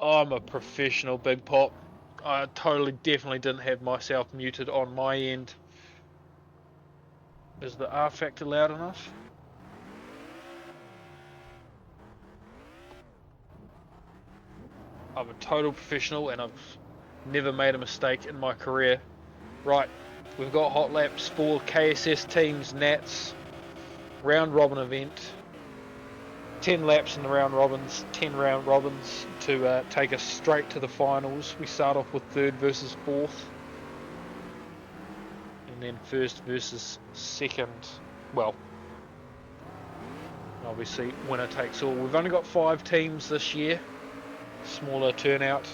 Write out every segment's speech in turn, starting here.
I'm a professional, Big Pop. I definitely didn't have myself muted on my end. Is the R factor loud enough? I'm a total professional and I've never made a mistake in my career. Right, we've got hot laps for KSS teams, Nats, round robin event. 10 laps in the round robins, 10 round robins to take us straight to the finals. We start off with third versus fourth, and then first versus second. Well, obviously winner takes all. We've only got 5 teams this year, smaller turnout.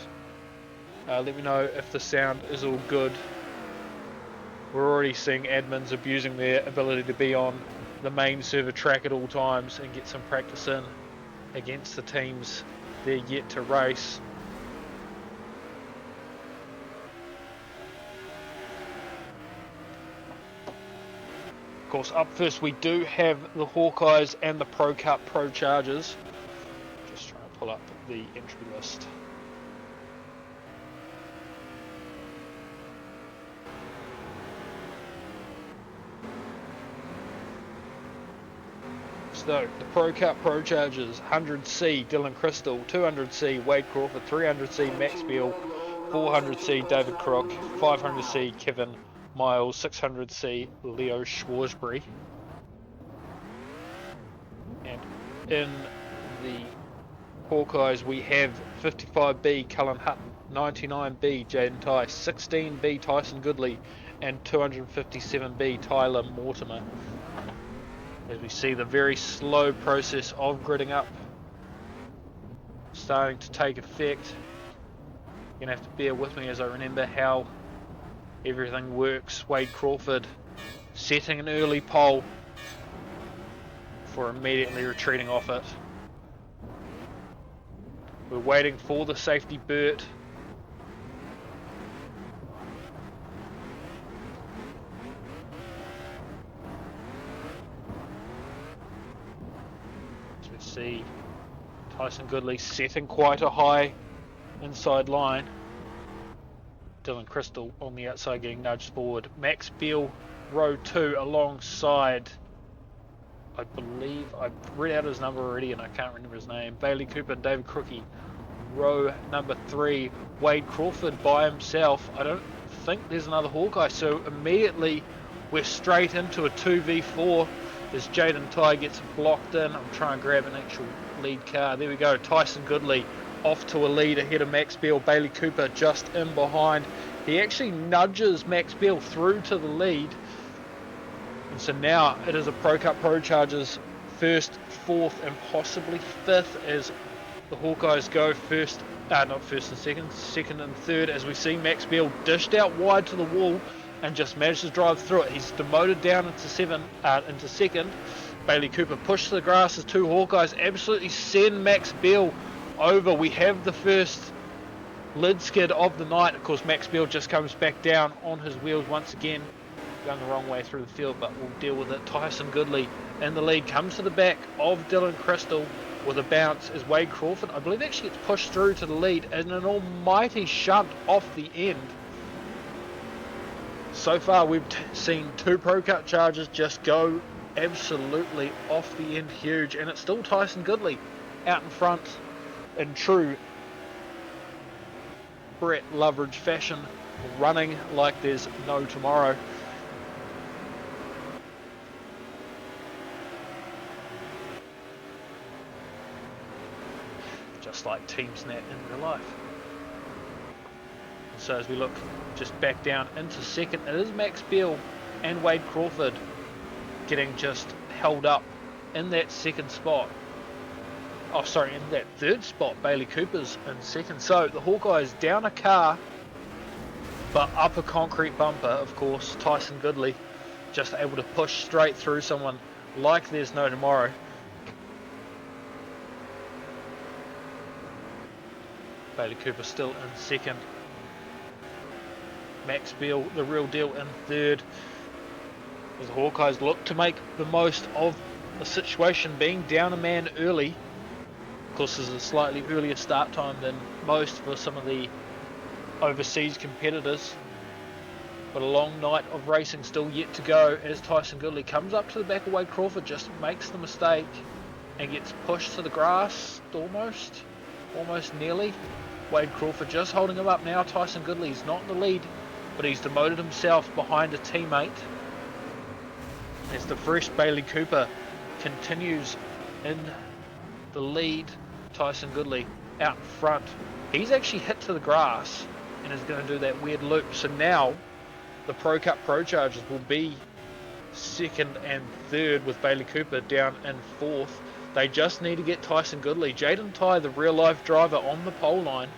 Let me know if the sound is all good. We're already seeing admins abusing their ability to be on the main server track at all times and get some practice in against the teams they're yet to race. Of course, up first we do have the Hawkeyes and the Pro Cup Pro Chargers. Just trying to pull up the entry list. So, the Pro Cup Pro Chargers, 100C Dylan Crystal, 200C Wade Crawford, 300C Max Beal, 400C David Crook, 500C Kevin Miles, 600C Leo Schwarzbury. And in the Hawkeyes we have 55B Cullen Hutton, 99B Jaden Tice, 16B Tyson Goodley, and 257B Tyler Mortimer. As we see the very slow process of gridding up starting to take effect. You're going to have to bear with me as I remember how everything works. Wade Crawford setting an early pole before immediately retreating off it. We're waiting for the safety Burt. See Tyson Goodley setting quite a high inside line. Dylan Crystal on the outside getting nudged forward. Max Beal, row 2 alongside, I believe, I've read out his number already and I can't remember his name, Bailey Cooper and David Crookie. Row number 3, Wade Crawford by himself. I don't think there's another Hawkeye, so immediately we're straight into a 2v4. As Jaden Ty gets blocked in. I'm trying to grab an actual lead car. There we go. Tyson Goodley off to a lead ahead of Max Beal. Bailey Cooper just in behind. He actually nudges Max Beal through to the lead. And so now it is a Pro Cup Pro Chargers first, fourth, and possibly fifth as the Hawkeyes go not first and second, second and third, as we see Max Beal dished out wide to the wall and just managed to drive through it. He's demoted down into second. Bailey Cooper pushed to the grass as 2 Hawkeyes absolutely send Max Beal over. We have the first lid skid of the night. Of course, Max Beal just comes back down on his wheels once again, going the wrong way through the field, but we'll deal with it. Tyson Goodley in the lead, comes to the back of Dylan Crystal with a bounce as Wade Crawford, I believe, actually gets pushed through to the lead in an almighty shunt off the end. So far we've seen 2 Pro Cup Chargers just go absolutely off the end huge, and it's still Tyson Goodley out in front in true Brett Loveridge fashion, running like there's no tomorrow. Just like Teams Net in real life. So as we look just back down into second, it is Max Beal and Wade Crawford getting just held up in that second spot. Oh, sorry, in that third spot. Bailey Cooper's in second. So the Hawkeyes down a car, but up a concrete bumper, of course. Tyson Goodley just able to push straight through someone like there's no tomorrow. Bailey Cooper still in second. Max Beal, the real deal, in third. As the Hawkeyes look to make the most of the situation, being down a man early. Of course, there's a slightly earlier start time than most for some of the overseas competitors. But a long night of racing still yet to go as Tyson Goodley comes up to the back of Wade Crawford, just makes the mistake and gets pushed to the grass almost nearly. Wade Crawford just holding him up now. Tyson Goodley's not in the lead, but he's demoted himself behind a teammate as the fresh Bailey Cooper continues in the lead. Tyson Goodley out in front. He's actually hit to the grass and is going to do that weird loop. So now the Pro Cup Pro Chargers will be second and third with Bailey Cooper down in fourth. They just need to get Tyson Goodley. Jaden Ty, the real life driver, on the pole line.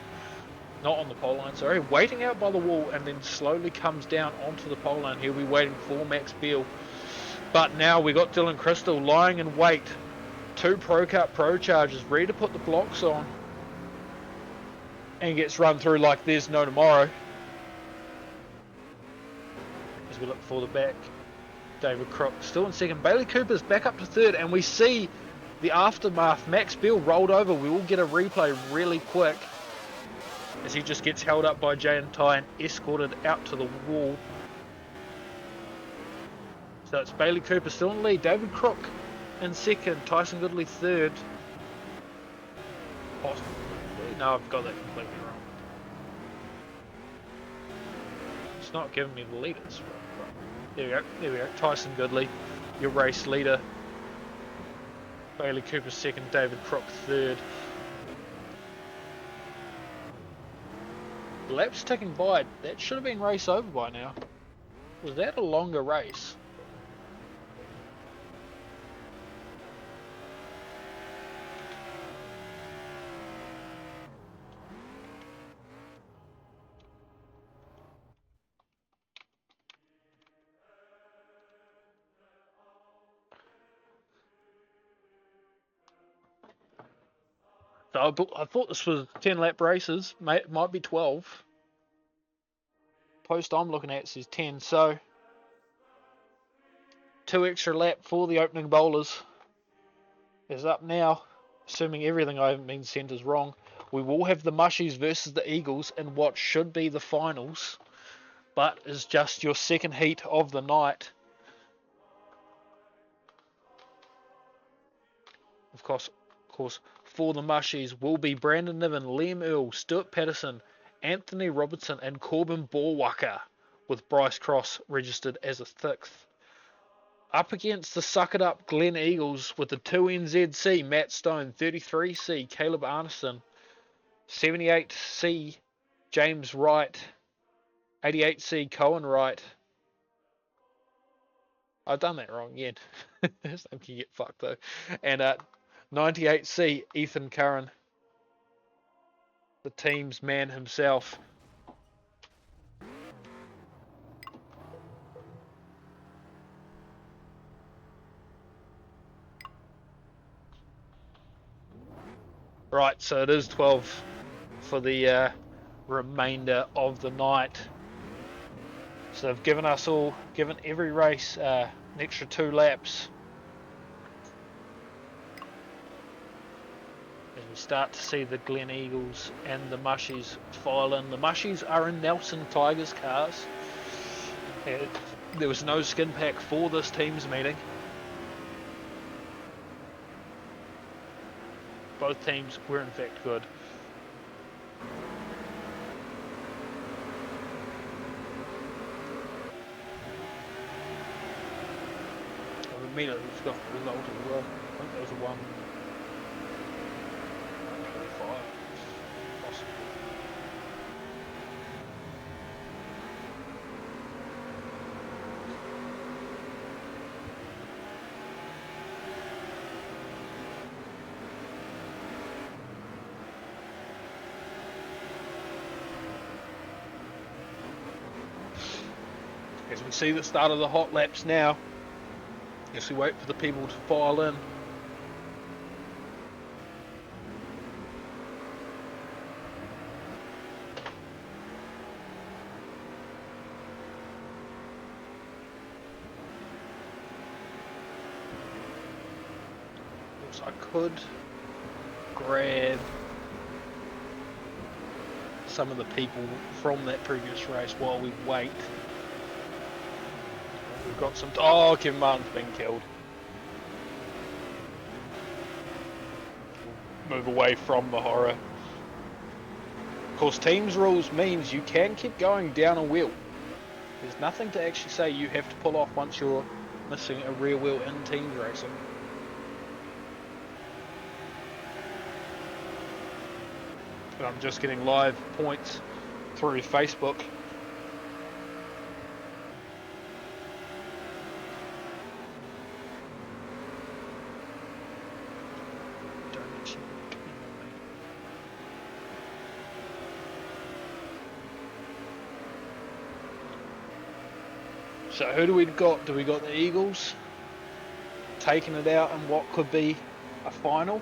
Not on the pole line, sorry. Waiting out by the wall and then slowly comes down onto the pole line. He'll be waiting for Max Beal. But now we got Dylan Crystal lying in wait. 2 Pro Cup Pro Chargers ready to put the blocks on. And gets run through like there's no tomorrow. As we look for the back. David Crook still in second. Bailey Cooper's back up to third. And we see the aftermath. Max Beal rolled over. We will get a replay really quick. As he just gets held up by Jaden Ty and escorted out to the wall. So it's Bailey Cooper still in the lead. David Crook in second. Tyson Goodley third. Possibly. No, I've got that completely wrong. It's not giving me the leaders. There we go. There we go. Tyson Goodley, your race leader. Bailey Cooper second. David Crook third. Laps ticking by. That should have been race over by now. Was that a longer race? So I thought this was 10 lap races. Might be 12. Post I'm looking at says 10. So 2 extra lap for the opening bowlers is up now. Assuming everything I haven't been sent is wrong. We will have the Mushies versus the Eagles in what should be the finals. But is just your second heat of the night. Of course, for the Mushies will be Brandon Niven, Liam Earl, Stuart Patterson, Anthony Robertson and Corbin Borwacker, with Bryce Cross registered as a 6th. Up against the suckered up Glen Eagles with the 2NZC, Matt Stone, 33C, Caleb Arneson, 78C, James Wright, 88C, Cohen Wright. I've done that wrong again. His name can get fucked though. And 98C, Ethan Curran, the team's man himself. Right, so it is 12 for the remainder of the night. So they've given every race an extra 2 laps. As we start to see the Glen Eagles and the Mushies file in. The Mushies are in Nelson Tigers cars. There was no skin pack for this team's meeting. Both teams were in fact good. The meter has got a result as well. I think there was a 1. As we see the start of the hot laps now, as we wait for the people to file in. I could grab some of the people from that previous race while we wait. We've got some... Oh, Kevin Martin's been killed. Move away from the horror. Of course, teams rules means you can keep going down a wheel. There's nothing to actually say you have to pull off once you're missing a rear wheel in teams racing. But I'm just getting live points through Facebook. So who do we got? Do we got the Eagles taking it out in what could be a final?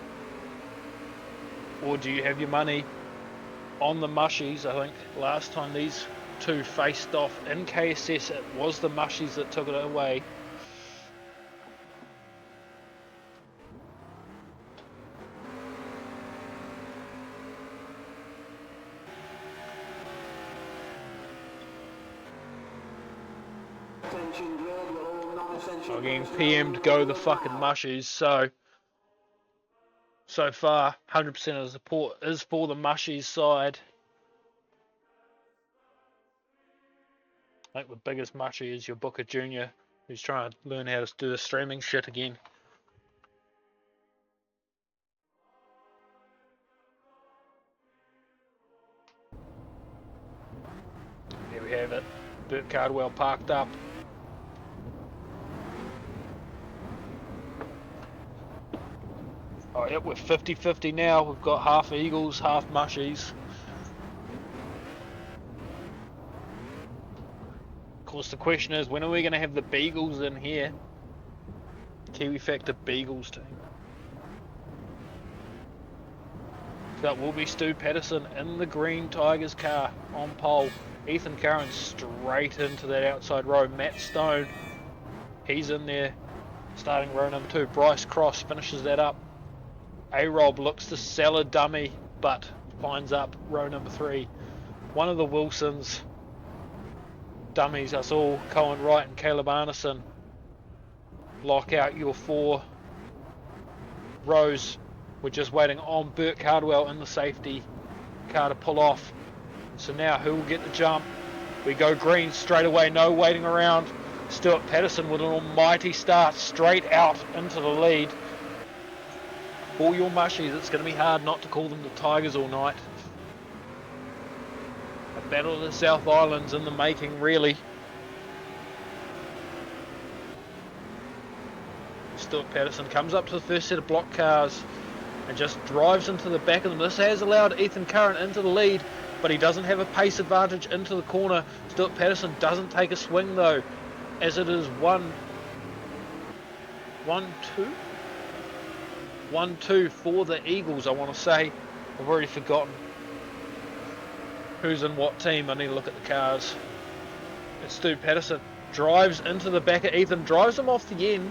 Or do you have your money on the Mushies? I think last time these two faced off in KSS, it was the Mushies that took it away. I'm getting PM'd go the fucking Mushies, so far 100% of the support is for the Mushies side. I think the biggest Mushie is your Booker Jr., who's trying to learn how to do the streaming shit again. There we have it. Burt Cardwell parked up. Oh, yep, we're 50-50 now. We've got half Eagles, half Mushies. Of course, the question is, when are we going to have the Beagles in here? Kiwi Factor Beagles team. That will be Stu Patterson in the green Tigers car on pole. Ethan Curran straight into that outside row. Matt Stone, he's in there, starting row number 2. Bryce Cross finishes that up. A-Rob looks to sell a dummy, but finds up row number 3. One of the Wilsons dummies, I saw Cohen Wright and Caleb Arneson lock out your 4 rows. We're just waiting on Burt Cardwell in the safety car to pull off. So now who will get the jump? We go green straight away, no waiting around. Stuart Patterson with an almighty start straight out into the lead. For your Mushies, it's going to be hard not to call them the Tigers all night. A battle of the South Islands in the making, really. Stuart Patterson comes up to the first set of block cars and just drives into the back of them. This has allowed Ethan Curran into the lead, but he doesn't have a pace advantage into the corner. Stuart Patterson doesn't take a swing though, as it is 1-2 for the Eagles, I want to say. I've already forgotten who's in what team. I need to look at the cars. It's Stu Patterson. Drives into the back of Ethan, drives him off the end,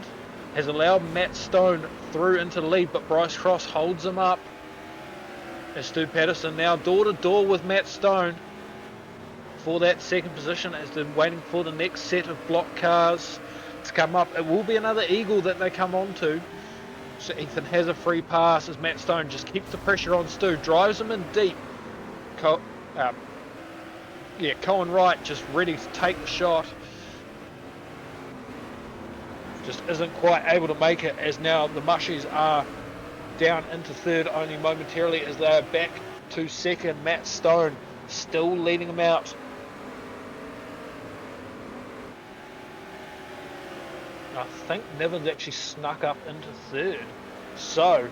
has allowed Matt Stone through into the lead, but Bryce Cross holds him up. As Stu Patterson now door to door with Matt Stone for that second position, as they're waiting for the next set of block cars to come up. It will be another Eagle that they come on to. So Ethan has a free pass as Matt Stone just keeps the pressure on Stu, drives him in deep. Cohen Wright just ready to take the shot. Just isn't quite able to make it, as now the Mushies are down into third only momentarily as they are back to second. Matt Stone still leading them out. I think Niven's actually snuck up into third. So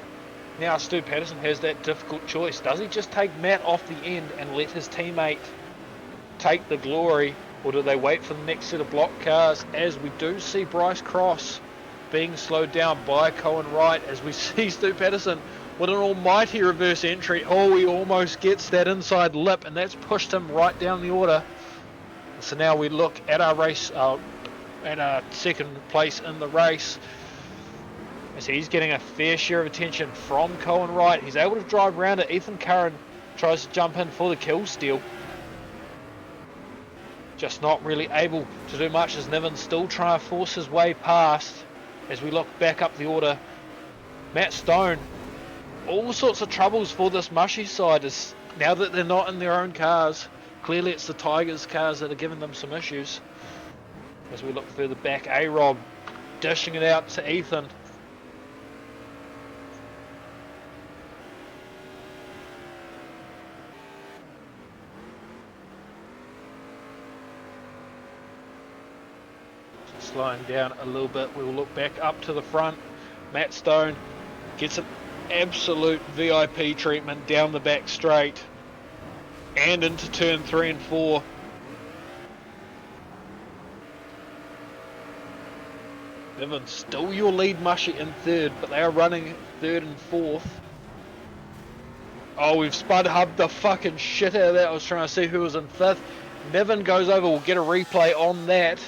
now Stu Patterson has that difficult choice. Does he just take Matt off the end and let his teammate take the glory, or do they wait for the next set of block cars, as we do see Bryce Cross being slowed down by Cohen Wright, as we see Stu Patterson with an almighty reverse entry. Oh, he almost gets that inside lip, and that's pushed him right down the order. So now we look at our race, at our second place in the race. as he's getting a fair share of attention from Cohen Wright. He's able to drive around it. Ethan Curran tries to jump in for the kill steal. Just not really able to do much as Niven still trying to force his way past. As we look back up the order, Matt Stone, all sorts of troubles for this Mushy side as now that they're not in their own cars. Clearly it's the Tigers cars that are giving them some issues. As we look further back, A-Rob dishing it out to Ethan. Slowing down a little bit, we will look back up to the front. Matt Stone gets an absolute VIP treatment down the back straight and into turn 3 and 4. Niven still your lead Mushy in third, but they are running third and fourth. Oh, we've spud hubbed the fucking shit out of that. I was trying to see who was in fifth. Niven goes over, we'll get a replay on that.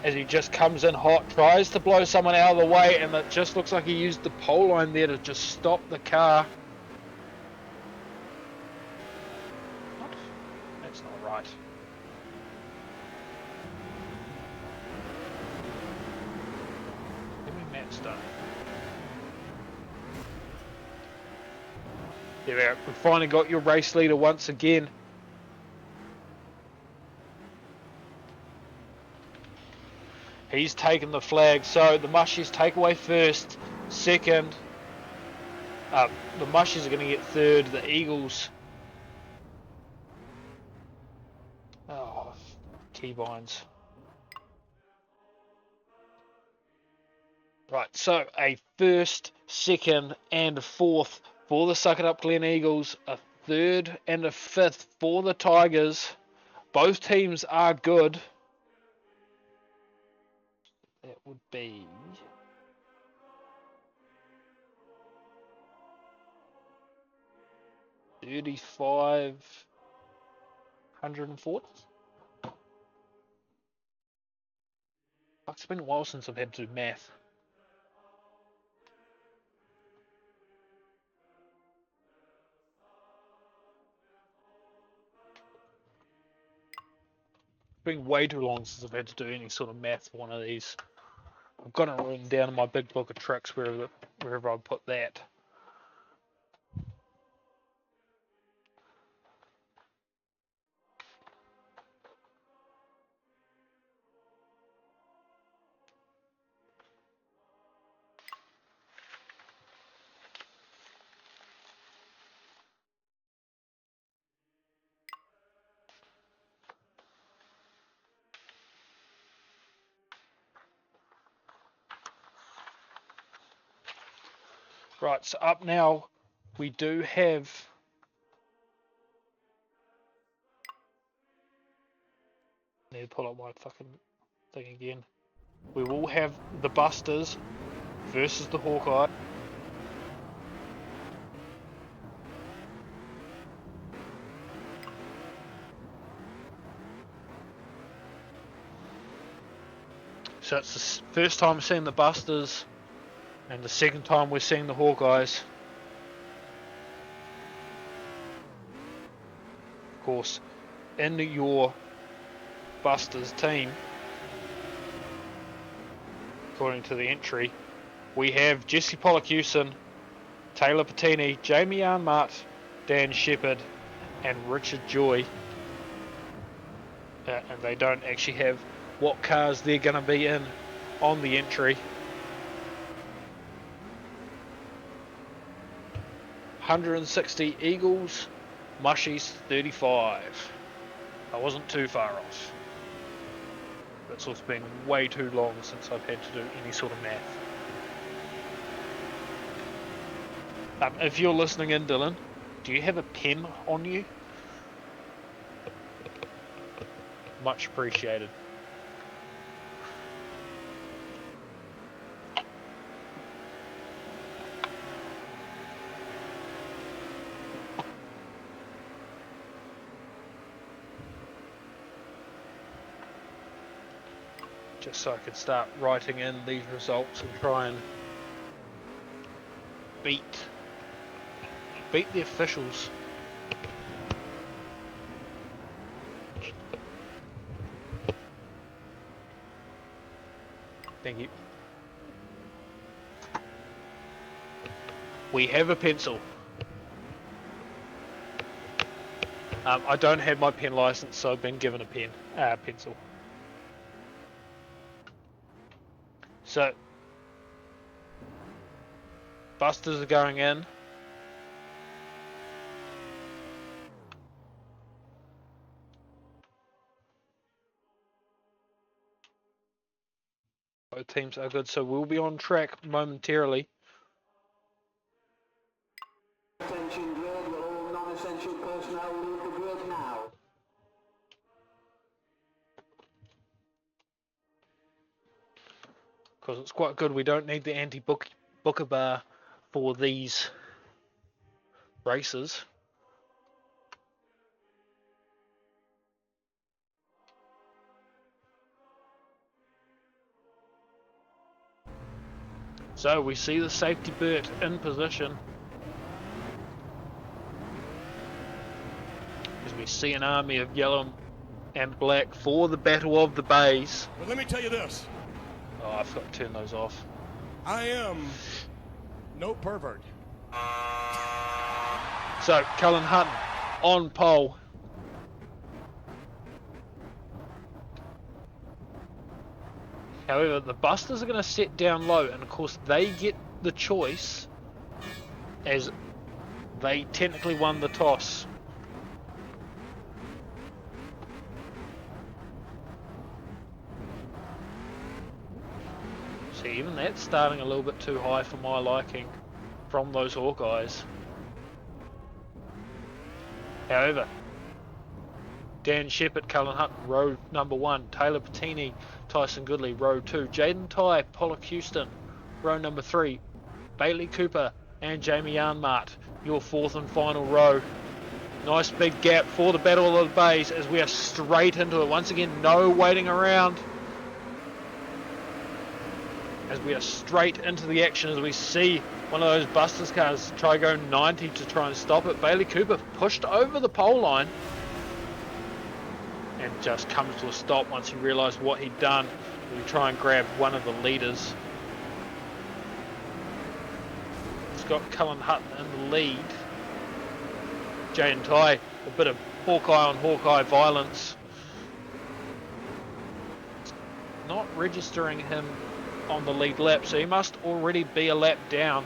As he just comes in hot, tries to blow someone out of the way, and it just looks like he used the pole line there to just stop the car. What? That's not right. Give me Matt Stone. There we go. We've finally got your race leader once again. He's taken the flag, so the Mushies take away first, second. The Mushies are going to get third. The Eagles. Oh, keybinds. Right, so a first, second, and fourth for the Suck It Up Glen Eagles. A third and a fifth for the Tigers. Both teams are good. That would be 3,540. It's been a while since I've had to do math. It's been way too long since I've had to do any sort of math for one of these. I've got it written down in my big book of tricks wherever I put that. Right, so up now we do have need to pull up my fucking thing again. We will have the Busters versus the Hawkeye. So it's the first time we're seeing the Busters and the second time we're seeing the Hawkeyes. Of course, in your Busters team, according to the entry, we have Jesse Pollock-Hewson, Taylor Patini, Jamie Arnmart, Dan Shepherd, and Richard Joy. And they don't actually have what cars they're going to be in on the entry. 160 Eagles, Mushies 35. I wasn't too far off. It's also been way too long since I've had to do any sort of math. If you're listening in, Dylan, do you have a pen on you? Much appreciated. just so I can start writing in these results and try and beat the officials. Thank you. We have a pencil. I don't have my pen license, so I've been given a pencil. So, busters are going in. Both teams are good, so we'll be on track momentarily. Attention grid, will all non-essential personnel leave the grid now? Because it's quite good, we don't need the anti-booker bar for these races. So we see the safety Bert in position. As we see an army of yellow and black for the Battle of the Bays. But let me tell you this. Oh, I forgot to turn those off. I am no pervert. So, Cullen Hutton on pole. However, the Busters are going to sit down low, and of course they get the choice as they technically won the toss. See, even that's starting a little bit too high for my liking from those Hawkeyes. However, Dan Shepherd, Cullen Hutton, row number 1. Taylor Patini, Tyson Goodley, row 2. Jaden Ty, Pollock Houston, row number 3. Bailey Cooper and Jamie Yarnmart, your 4th and final row. Nice big gap for the Battle of the Bays as we are straight into it. Once again, no waiting around. As we are straight into the action as we see one of those Busters cars try go 90 to try and stop it. Bailey Cooper pushed over the pole line and just comes to a stop once he realised what he'd done. We try and grab one of the leaders. It's got Cullen Hutton in the lead. Jaden Ty, a bit of Hawkeye on Hawkeye violence. Not registering him on the lead lap, so he must already be a lap down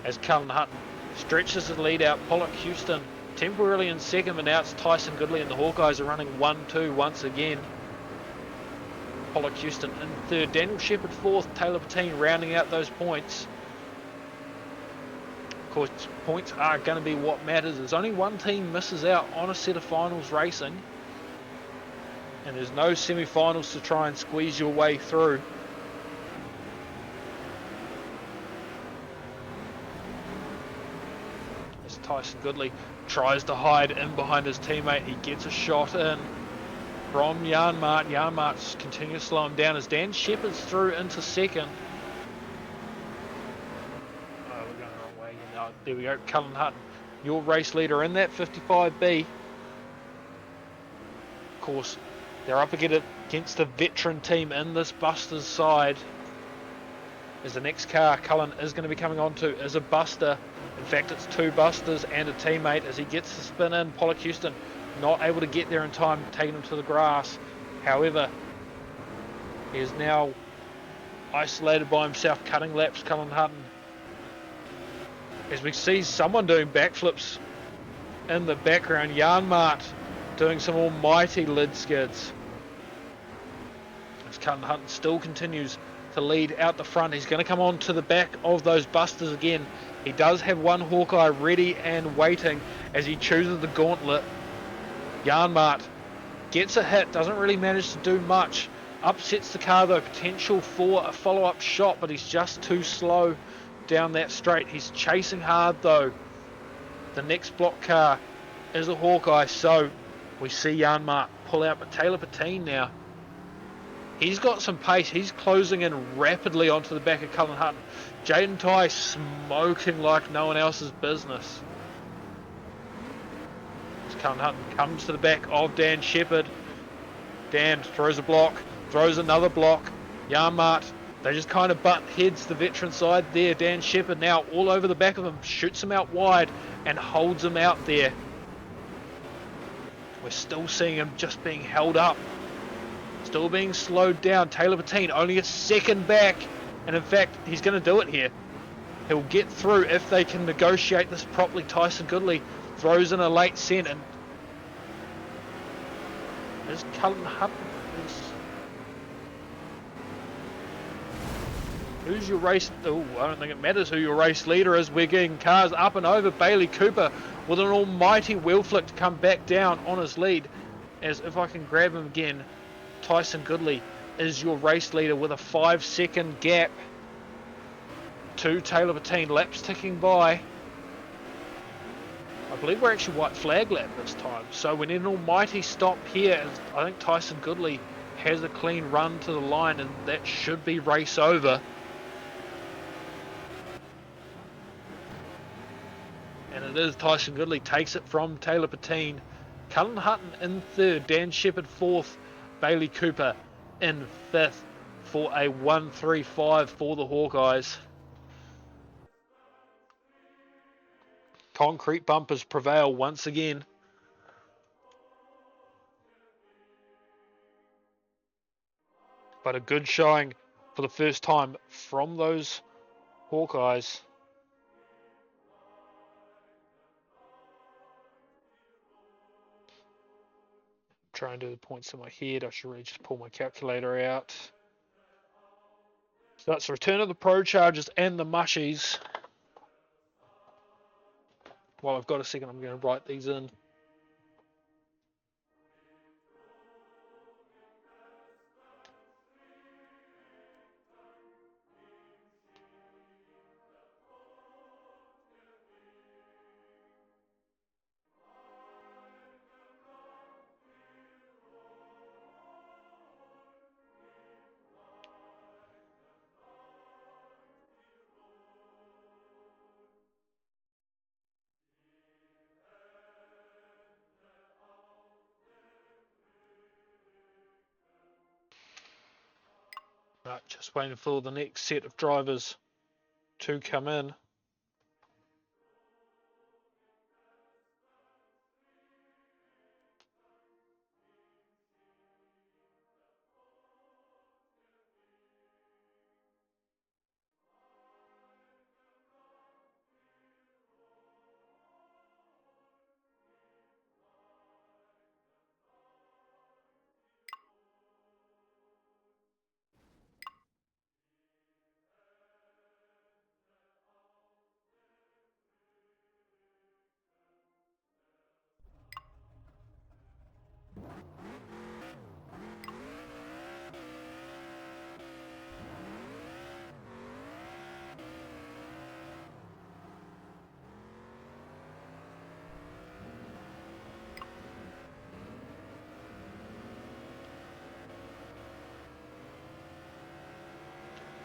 as Cullen Hutton stretches the lead out. Pollock Houston temporarily in second, but now it's Tyson Goodley and the Hawkeyes are running 1-2 once again. Pollock Houston in third, Daniel Shepherd fourth, Taylor Patine rounding out those points. Of course, points are going to be what matters. There's only one team misses out on a set of finals racing, and there's no semi-finals to try and squeeze your way through. As Tyson Goodley tries to hide in behind his teammate, he gets a shot in from Yarnmart. Yarnmart continues to slow him down as Dan Shepherd's through into second. Oh, we're going the wrong way. No, there we go. Cullen Hutton, your race leader in that 55B. Of course, they're up against a veteran team in this Busters side. As the next car Cullen is going to be coming on to is a Buster. In fact, it's 2 Busters and a teammate as he gets the spin in. Pollock Houston not able to get there in time, taking him to the grass. However, he is now isolated by himself, cutting laps, Cullen Hutton. As we see someone doing backflips in the background, Yarnmart doing some almighty lid skids. As Cullen Hutton still continues to lead out the front. He's going to come on to the back of those Busters again. He does have one Hawkeye ready and waiting as he chooses the gauntlet. Yarnmart gets a hit, doesn't really manage to do much. Upsets the car though, potential for a follow-up shot, but he's just too slow down that straight. He's chasing hard though. The next block car is a Hawkeye, so we see Yarnmart pull out, but Taylor Patine now He's got some pace. He's closing in rapidly onto the back of Cullen Hutton. Jaden Ty smoking like no one else's business. As Cullen Hutton comes to the back of Dan Shepherd. Dan throws a block, throws another block. Yarmart, they just kind of butt heads the veteran side there. Dan Shepherd now all over the back of him, shoots him out wide and holds him out there. We're still seeing him just being held up. Still being slowed down. Taylor Patine only a second back. And in fact, he's going to do it here. He'll get through if they can negotiate this properly. Tyson Goodley throws in a late send. And is Cullen Hutton? Who's your race? Oh, I don't think it matters who your race leader is. We're getting cars up and over. Bailey Cooper with an almighty wheel flick to come back down on his lead. As if I can grab him again, Tyson Goodley is your race leader with a 5-second gap to Taylor Patine. Laps ticking by. I believe we're actually white flag lap this time. So we need an almighty stop here. As I think Tyson Goodley has a clean run to the line, and that should be race over. And it is. Tyson Goodley takes it from Taylor Patine. Cullen Hutton in third. Dan Shepherd fourth. Bailey Cooper in fifth for a 1-3-5 for the Hawkeyes. Concrete bumpers prevail once again. But a good showing for the first time from those Hawkeyes. Try and do the points in my head. I should really just pull my calculator out. So that's the return of the Pro Chargers and the Mushies. While I've got a second, I'm going to write these in. Right, just waiting for the next set of drivers to come in.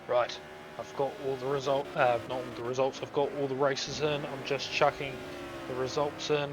Right, I've got all the results, not all the results, I've got all the races in. I'm just chucking the results in.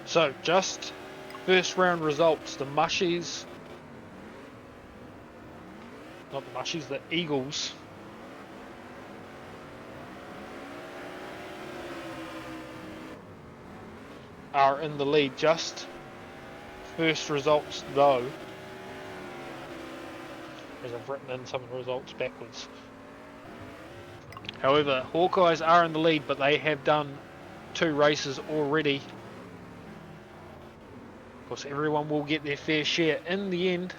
So, just first round results. The Mushies, not the Mushies, the Eagles are in the lead, just first results though, as I've written in some of the results backwards. However, Hawkeyes are in the lead, but they have done 2 races already. Of course, everyone will get their fair share in the end.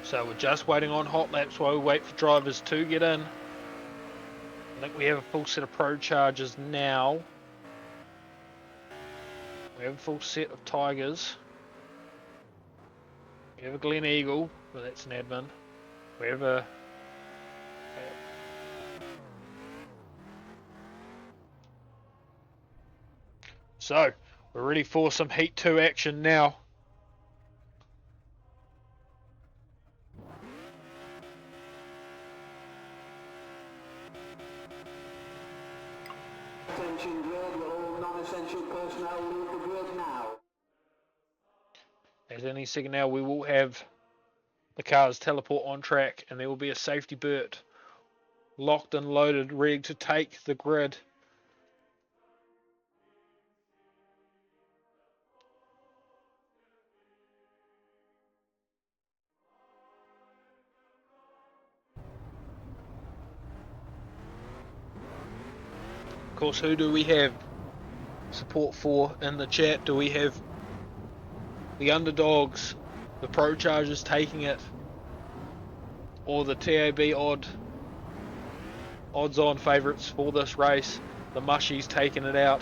So we're just waiting on hot laps while we wait for drivers to get in. I think we have a full set of Pro Chargers now. We have a full set of Tigers. We have a Glen Eagle, but that's an admin. We have a... So, we're ready for some Heat 2 action now. Attention grid, will all non-essential personnel leave the grid now. As any second now, we will have the cars teleport on track, and there will be a safety Burt locked and loaded, ready to take the grid. Of course, who do we have support for in the chat? Do we have the underdogs, the Pro Chargers taking it, or the TAB odds-on favourites for this race, the Mushies taking it out?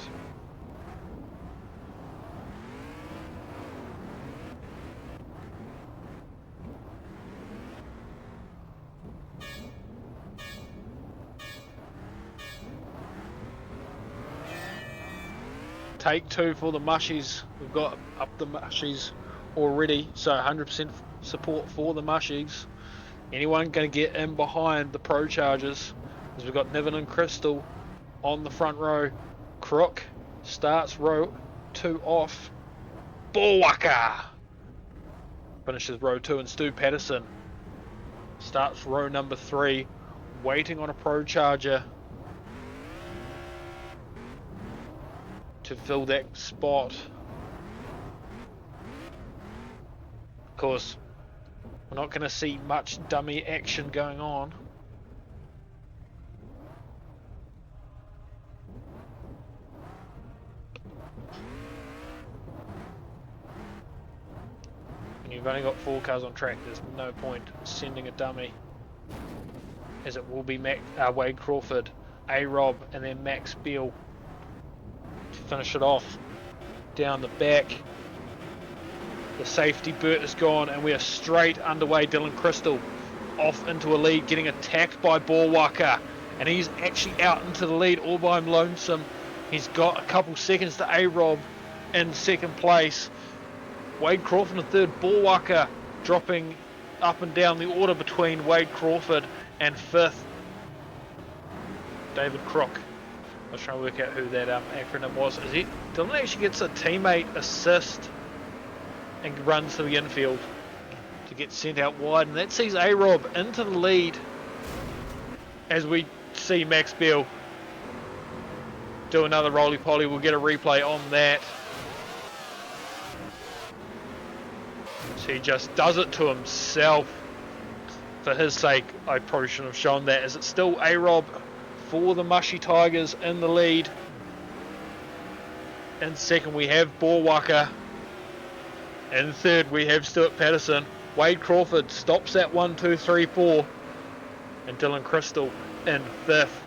Take 2 for the Mushies. We've got up the Mushies already, so 100% support for the Mushies. Anyone going to get in behind the Pro Chargers? As we've got Niven and Crystal on the front row. Crook starts row 2 off. Borwaka finishes row 2, and Stu Patterson starts row number 3, waiting on a Pro Charger to fill that spot. Of course, we're not going to see much dummy action going on. When you've only got 4 cars on track, there's no point sending a dummy, as it will be Wade Crawford, A-Rob, and then Max Beal to finish it off down the back. The safety Burt is gone, and we are straight underway. Dylan Crystal off into a lead, getting attacked by Borwaka, and he's actually out into the lead all by him lonesome. He's got a couple seconds to A-Rob in second place. Wade Crawford in third. Borwaka dropping up and down the order between Wade Crawford and fifth, David Crook. I was trying to work out who that acronym was. Dylan actually gets a teammate assist and runs to the infield to get sent out wide, and that sees A-Rob into the lead as we see Max Beal do another roly-poly. We'll get a replay on that. So he just does it to himself. For his sake, I probably shouldn't have shown that, as it's still A-Rob for the Mushy Tigers in the lead. In second we have Borwaka. In third we have Stuart Patterson. Wade Crawford stops at 1, 2, 3, 4. And Dylan Crystal in fifth.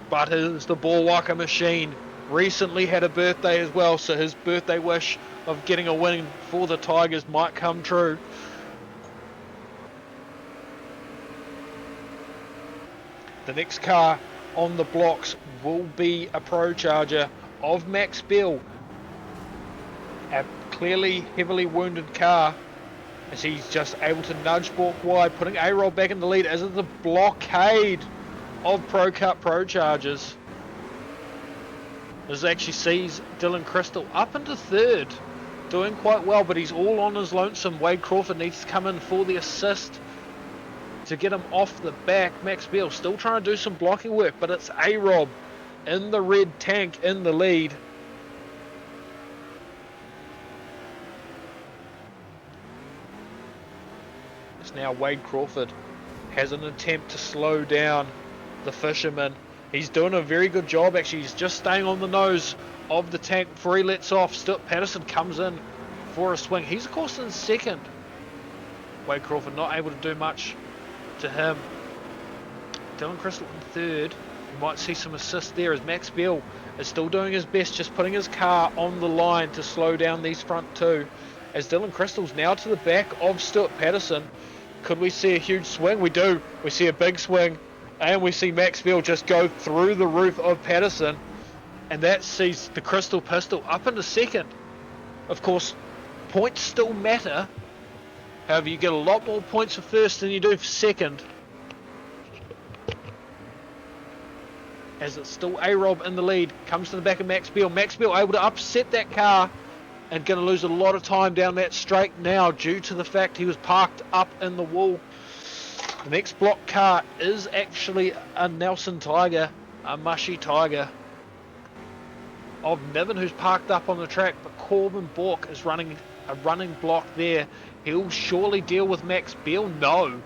But it's the Borwaka machine. Recently had a birthday as well, so his birthday wish of getting a win for the Tigers might come true. The next car on the blocks will be a Pro Charger of Max Bill. A clearly heavily wounded car, as he's just able to nudge Bork wide, putting A-Rob back in the lead as it's the blockade of Pro Cup Pro Chargers. This actually sees Dylan Crystal up into third, doing quite well, but he's all on his lonesome. Wade Crawford needs to come in for the assist to get him off the back. Max Beal still trying to do some blocking work, but it's A-Rob in the red tank in the lead. It's now Wade Crawford has an attempt to slow down the Fisherman. He's doing a very good job actually. He's just staying on the nose of the tank before he lets off. Stuart Patterson comes in for a swing. He's of course in second. Wade Crawford not able to do much to him. Dylan Crystal in third. You might see some assist there as Max Beal is still doing his best, just putting his car on the line to slow down these front two. As Dylan Crystal's now to the back of Stuart Patterson. Could we see a huge swing? We do. We see a big swing. And we see Max Beal just go through the roof of Patterson. And that sees the Crystal Pistol up into second. Of course, points still matter. However, you get a lot more points for first than you do for second. As it's still A-Rob in the lead. Comes to the back of Max Beal. Max Beal able to upset that car. And going to lose a lot of time down that straight now due to the fact he was parked up in the wall. The next block car is actually a Nelson Tiger, a mushy Tiger of Niven, who's parked up on the track, but Corbin Bork is running a running block there. He'll surely deal with Max Beal. No,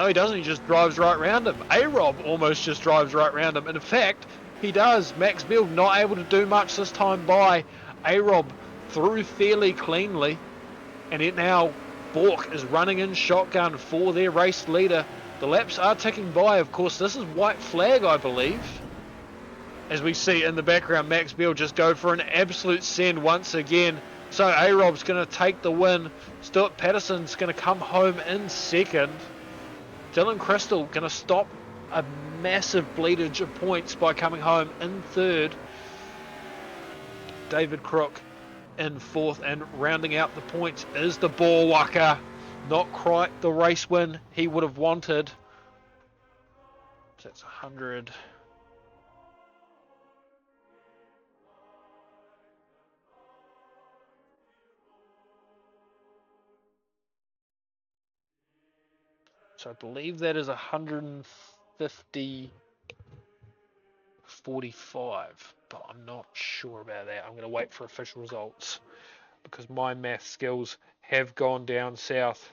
he doesn't. He just drives right round him. A-Rob almost just drives right round him. And in fact, he does. Max Beal not able to do much this time by. A-Rob through fairly cleanly, and it now Bork is running in shotgun for their race leader. The laps are ticking by. Of course, this is white flag, I believe. As we see in the background, Max Beal just go for an absolute send once again. So A-Rob's going to take the win. Stuart Patterson's going to come home in second. Dylan Crystal going to stop a massive bleedage of points by coming home in third. David Crook in fourth, and rounding out the points is the Borwaka. Not quite the race win he would have wanted. So that's 100. So I believe that is 150. 45, but I'm not sure about that. I'm going to wait for official results because my math skills have gone down south.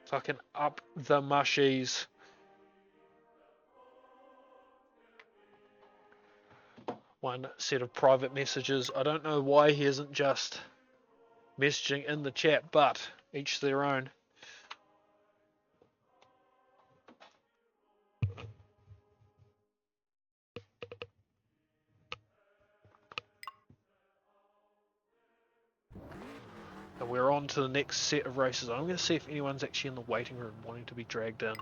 So I can up the mushies. One set of private messages. I don't know why he isn't just messaging in the chat, but each their own. And we're on to the next set of races. I'm going to see if anyone's actually in the waiting room wanting to be dragged in.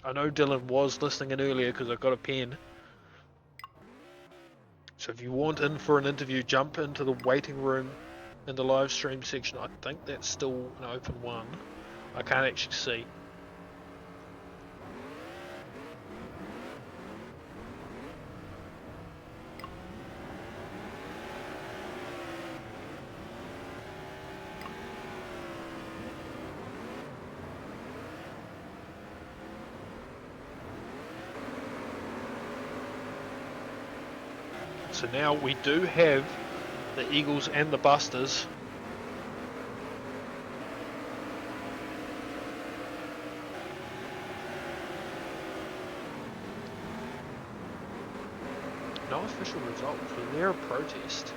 I know Dylan was listening in earlier because I've got a pen. So if you want in for an interview, jump into the waiting room in the live stream section. I think that's still an open one. I can't actually see. So now we do have the Eagles and the Busters. No official result. Was there a protest?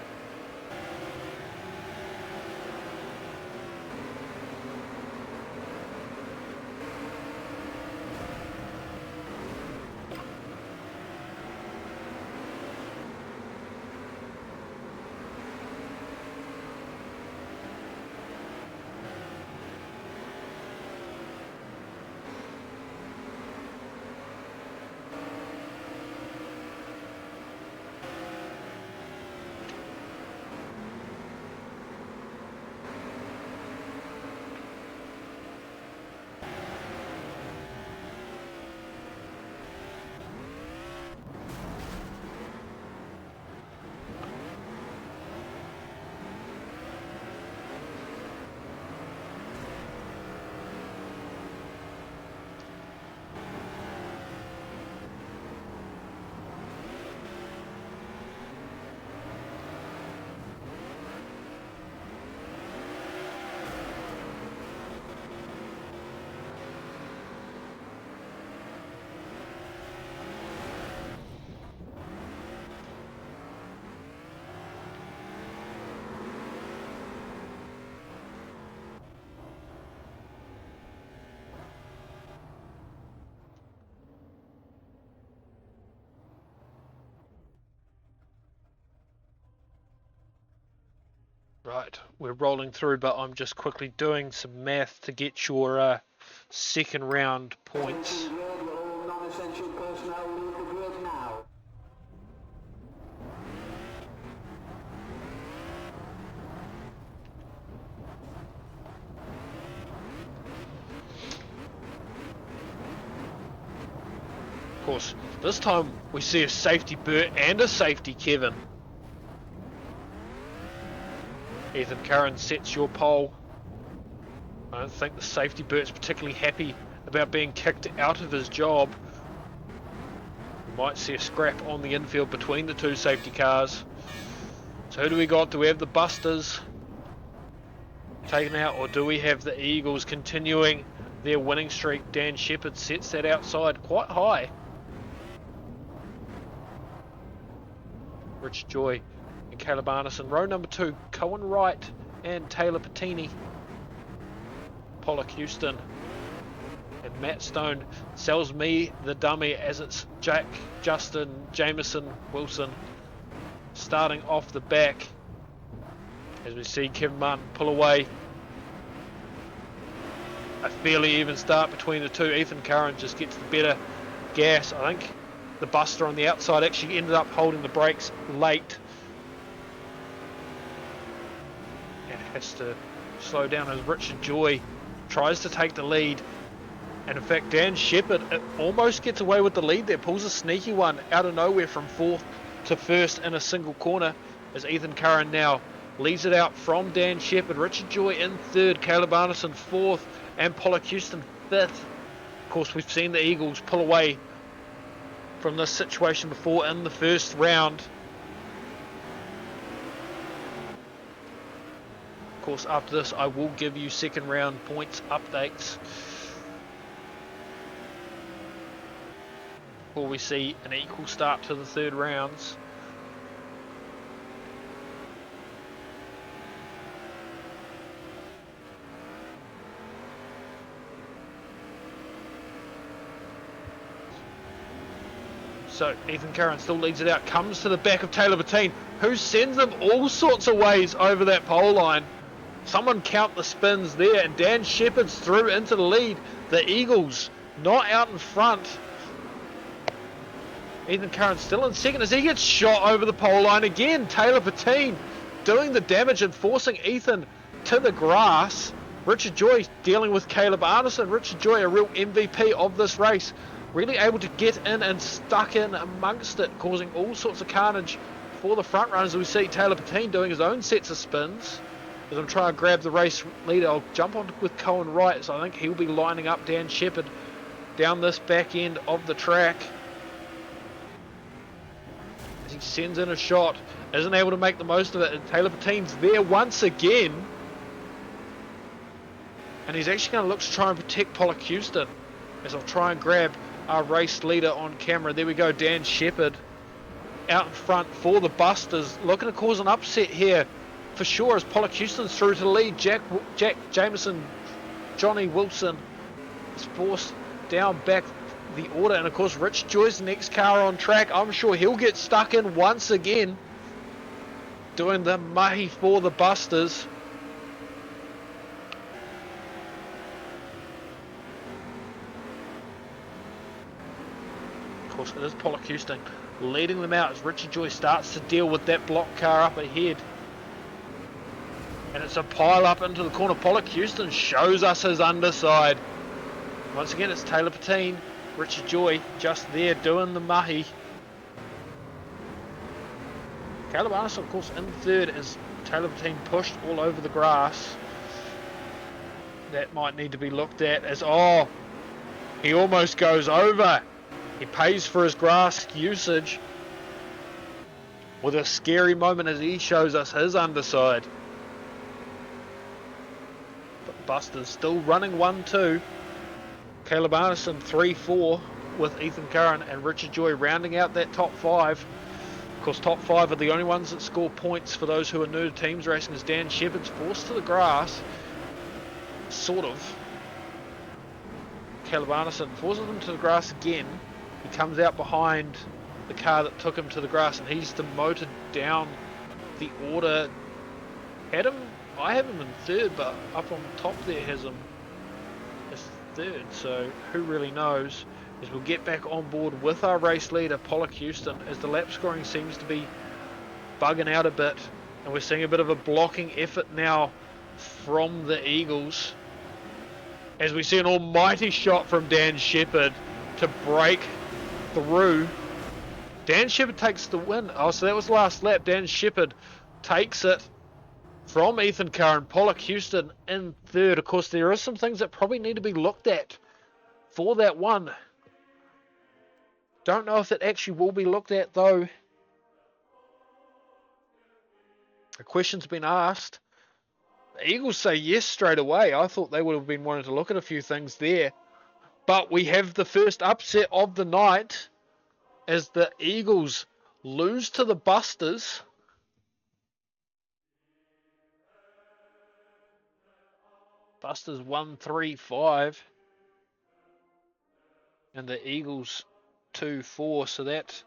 Right, we're rolling through, but I'm just quickly doing some math to get your second round points. Attention grid, will all non-essential personnel leave the grid now. Of course, this time we see a safety Bert and a safety Kevin. Ethan Curran sets your pole. I don't think the safety Bert's particularly happy about being kicked out of his job. We might see a scrap on the infield between the two safety cars. So who do we got? Do we have the Busters taken out, or do we have the Eagles continuing their winning streak? Dan Shepherd sets that outside quite high. Rich Joy and Caleb Arneson. Row number 2, Cohen Wright and Taylor Patini. Pollock Houston and Matt Stone. Sells me the dummy as it's Jack, Justin, Jameson, Wilson starting off the back as we see Kevin Martin pull away. A fairly even start between the two. Ethan Curran just gets the better gas. I think the Buster on the outside actually ended up holding the brakes late and has to slow down as Richard Joy tries to take the lead. And in fact, Dan Shepherd almost gets away with the lead there, pulls a sneaky one out of nowhere from 4th to 1st in a single corner, as Ethan Curran now leads it out from Dan Shepherd. Richard Joy in 3rd, Caleb Arneson 4th, and Pollock Houston 5th. Of course, we've seen the Eagles pull away from this situation before in the first round. Of course, after this, I will give you second round points updates before we see an equal start to the third rounds. So Ethan Curran still leads it out, comes to the back of Taylor Patine, who sends them all sorts of ways over that pole line. Someone count the spins there, and Dan Shepherd's through into the lead. The Eagles not out in front. Ethan Curran still in second as he gets shot over the pole line again. Taylor Patine doing the damage and forcing Ethan to the grass. Richard Joy dealing with Caleb Arneson. Richard Joy, a real MVP of this race, really able to get in and stuck in amongst it, causing all sorts of carnage for the front runners. We see Taylor Patine doing his own sets of spins. As I'm trying to grab the race leader, I'll jump on with Cohen Wright, so I think he'll be lining up Dan Shepherd down this back end of the track. As he sends in a shot, isn't able to make the most of it, and Taylor Patine's there once again. And he's actually going to look to try and protect Pollock Houston. As I'll try and grab our race leader on camera. There we go, Dan Shepherd out in front for the Busters, looking to cause an upset here for sure, as Pollock Houston's through to the lead. Jack Jameson, Johnny Wilson is forced down back the order, and of course Rich Joy's the next car on track. I'm sure he'll get stuck in once again, doing the mahi for the Busters. Of course, it is Pollock Houston leading them out as Richard Joy starts to deal with that block car up ahead. And it's a pile up into the corner. Pollock Houston shows us his underside. Once again, it's Taylor Patine. Richard Joy just there doing the mahi. Caleb Arneson, of course, in 3rd as Taylor Patine pushed all over the grass. That might need to be looked at as, oh, he almost goes over. He pays for his grass usage with a scary moment as he shows us his underside. But Buster's still running 1-2. Caleb Arneson 3-4 with Ethan Curran and Richard Joy rounding out that top 5. Of course, top 5 are the only ones that score points for those who are new to teams racing, as Dan Shepherd's forced to the grass. Sort of. Caleb Arneson forces him to the grass again. He comes out behind the car that took him to the grass, and he's demoted down the order had him. I have him in third, but up on top there has him as third. So who really knows? As we'll get back on board with our race leader, Pollock Houston, as the lap scoring seems to be bugging out a bit, and we're seeing a bit of a blocking effort now from the Eagles. As we see an almighty shot from Dan Shepherd to break through. Dan Shepherd takes the win. Oh, so that was last lap. Dan Shepherd takes it from Ethan Carr and Pollock Houston in third. Of course, there are some things that probably need to be looked at for that one. Don't know if it actually will be looked at, though. The question's been asked. The Eagles say yes straight away. I thought they would have been wanting to look at a few things there. But we have the first upset of the night as the Eagles lose to the Busters. Busters 1-3-5. And the Eagles 2-4. So that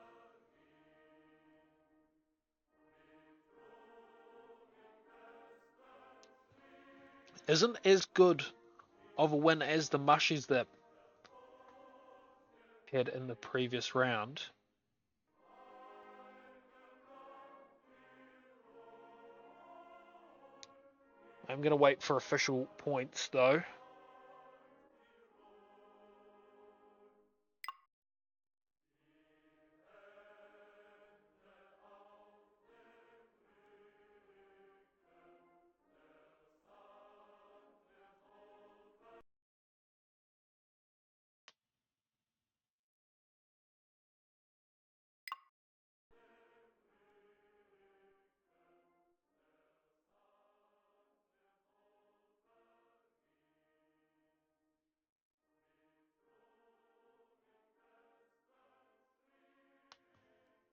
isn't as good of a win as the Mushies that had in the previous round. I'm going to wait for official points, though.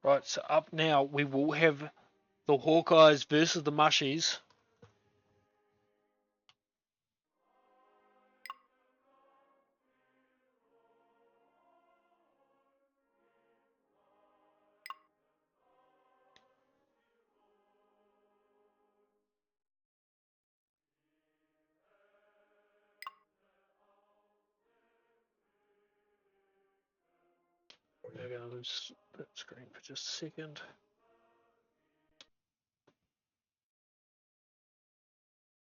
Right, so up now we will have the Hawkeyes versus the Mushies. We're going to lose that screen for just a second.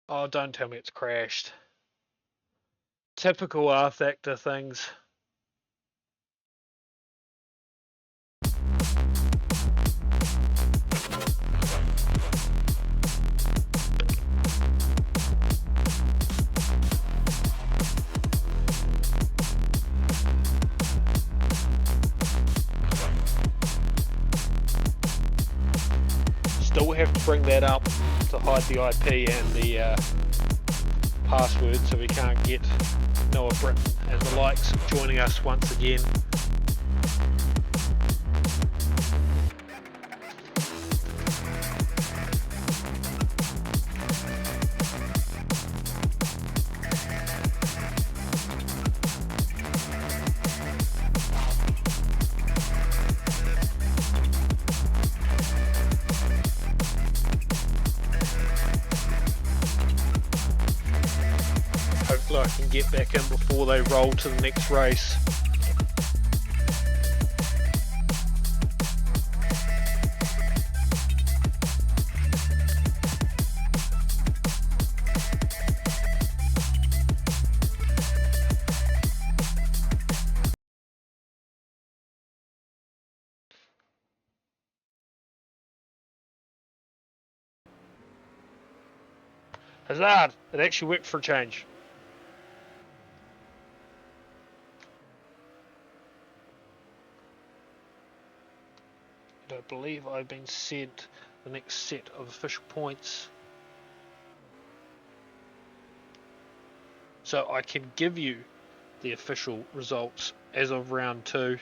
Oh, don't tell me it's crashed. Typical R Factor things. Still have to bring that up to hide the IP and the password, so we can't get Noah Britton and the likes joining us once again. Hopefully I can get back in before they roll to the next race. Hazard! It actually worked for a change. And I believe I've been sent the next set of official points. So I can give you the official results as of round 2.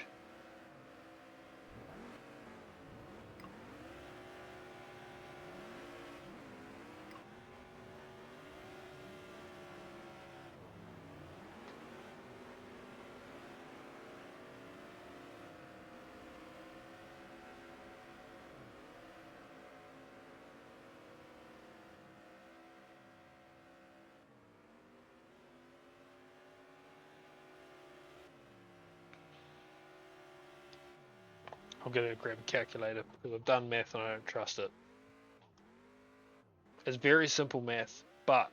I'm going to grab a calculator because I've done math and I don't trust it. It's very simple math, but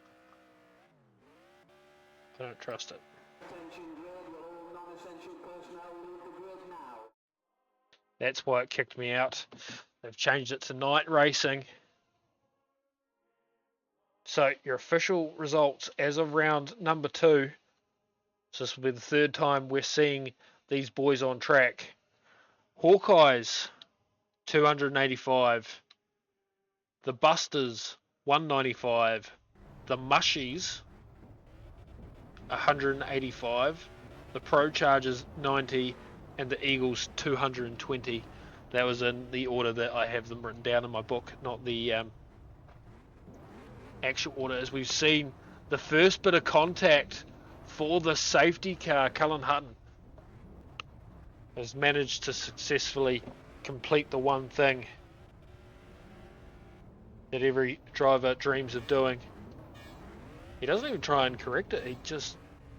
I don't trust it. Attention grid, will all non-essential personnel leave the grid now? That's why it kicked me out. They've changed it to night racing. So your official results as of round number 2. So this will be the third time we're seeing these boys on track. Hawkeyes, 285. The Busters, 195. The Mushies, 185. The Pro Chargers, 90. And the Eagles, 220. That was in the order that I have them written down in my book, not the actual order. As we've seen, the first bit of contact for the safety car, Cullen Hutton, has managed to successfully complete the one thing that every driver dreams of doing. He doesn't even try and correct it, he just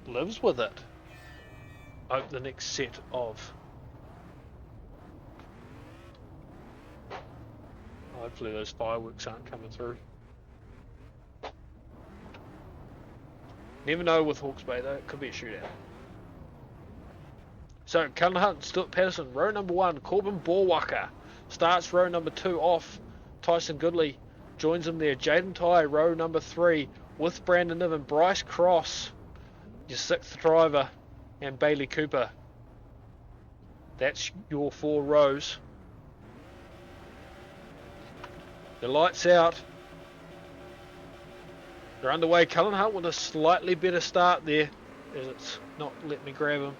lives with it. Hope the next set of... Hopefully those fireworks aren't coming through. Never know with Hawke's Bay though, it could be a shootout. So, Cullen Hutton, Stuart Patterson, row number 1, Corbin Borwalker starts row number 2 off. Tyson Goodley joins him there. Jaden Ty, row number 3, with Brandon Niven. Bryce Cross, your 6th driver, and Bailey Cooper. That's your 4 rows. The lights out. They're underway. Cullen Hutton with a slightly better start there, as it's not let me grab him.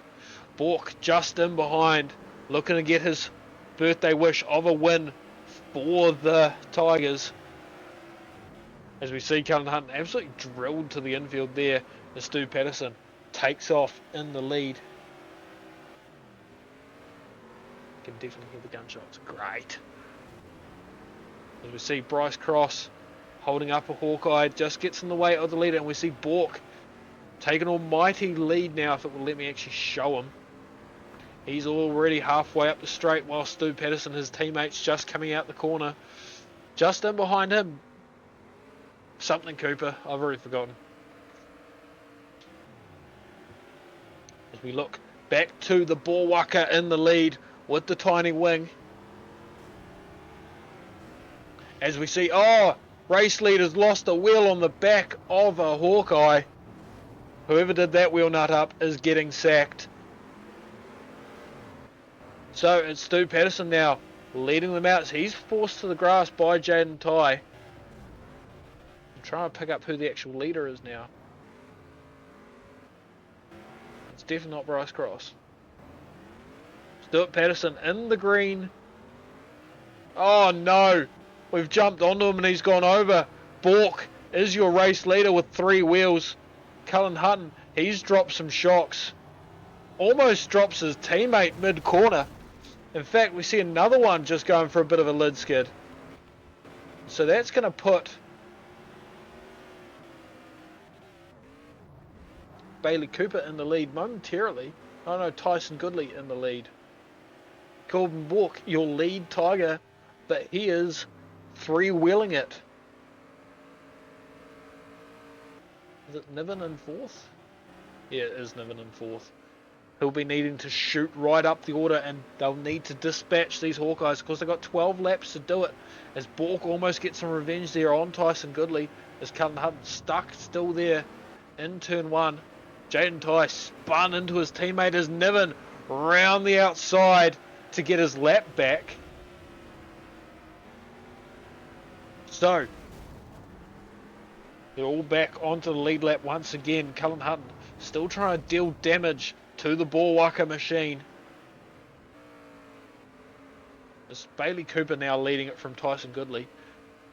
Bork just in behind, looking to get his birthday wish of a win for the Tigers. As we see Cullen Hutton absolutely drilled to the infield there, as Stu Patterson takes off in the lead. Can definitely hear the gunshots. Great. As we see Bryce Cross holding up a Hawkeye, just gets in the way of the leader, and we see Bork take an almighty lead now, if it will let me actually show him. He's already halfway up the straight, while Stu Patterson, his teammates, just coming out the corner. Just in behind him, something Cooper, I've already forgotten. As we look back to the Borwalker in the lead with the tiny wing. As we see, race leader's lost a wheel on the back of a Hawkeye. Whoever did that wheel nut up is getting sacked. So it's Stu Patterson now leading them out. He's forced to the grass by Jaden Ty. I'm trying to pick up who the actual leader is now. It's definitely not Bryce Cross. Stuart Patterson in the green. Oh no! We've jumped onto him and he's gone over. Bork is your race leader with 3 wheels. Cullen Hutton, he's dropped some shocks. Almost drops his teammate mid-corner. In fact, we see another one just going for a bit of a lid skid. So that's going to put Bailey Cooper in the lead momentarily. Oh no, Tyson Goodley in the lead. Corbin Bork, your lead Tiger, but he is 3-wheeling it. Is it Niven in 4th? Yeah, it is Niven in 4th. He'll be needing to shoot right up the order, and they'll need to dispatch these Hawkeyes because they've got 12 laps to do it. As Bork almost gets some revenge there on Tyson Goodley, as Cullen Hutton stuck still there in turn 1. Jaden Ty spun into his teammate as Niven round the outside to get his lap back. So they're all back onto the lead lap once again. Cullen Hutton still trying to deal damage to the Borwalker machine. It's Bailey Cooper now leading it from Tyson Goodley,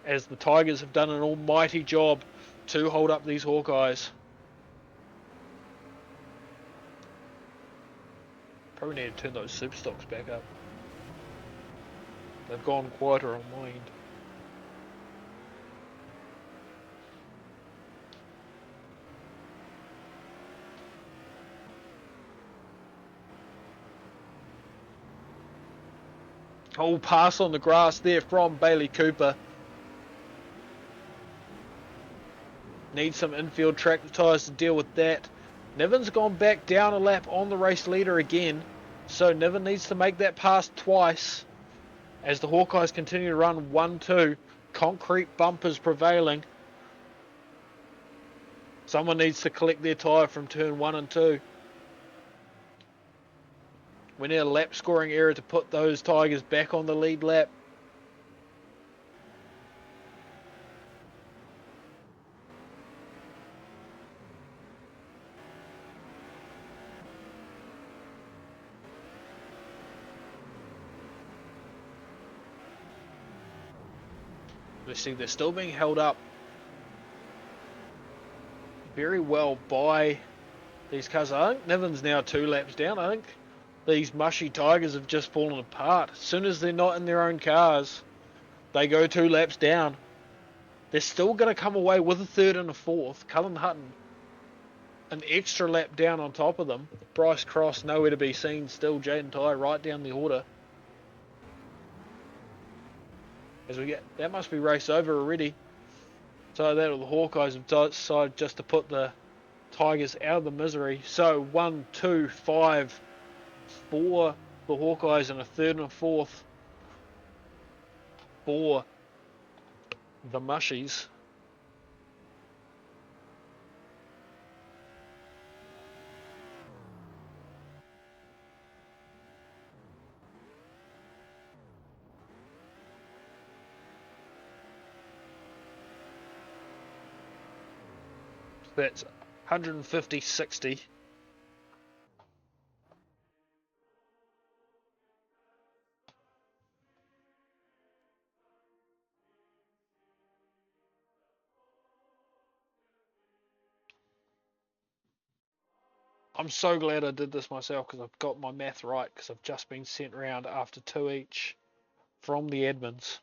as the Tigers have done an almighty job to hold up these Hawkeyes. Probably need to turn those super stocks back up. They've gone quieter on my end. Oh, pass on the grass there from Bailey Cooper. Needs some infield tractor tyres to deal with that. Niven's gone back down a lap on the race leader again. So Niven needs to make that pass twice. As the Hawkeyes continue to run 1-2. Concrete bumpers prevailing. Someone needs to collect their tyre from turn 1 and 2. We need a lap scoring error to put those Tigers back on the lead lap. We see they're still being held up very well by these cars. I think Niven's now 2 laps down. I think these mushy Tigers have just fallen apart. As soon as they're not in their own cars, they go 2 laps down. They're still going to come away with a third and a fourth. Cullen Hutton, an extra lap down on top of them. Bryce Cross, nowhere to be seen. Still Jaden Ty right down the order. As we get, that must be race over already. So that or the Hawkeyes have decided just to put the Tigers out of the misery. So 1, 2, 5 for the Hawkeyes and a third and a fourth for the Mushies. That's 150-60. I'm so glad I did this myself because I've got my math right because I've just been sent round after 2 each from the admins.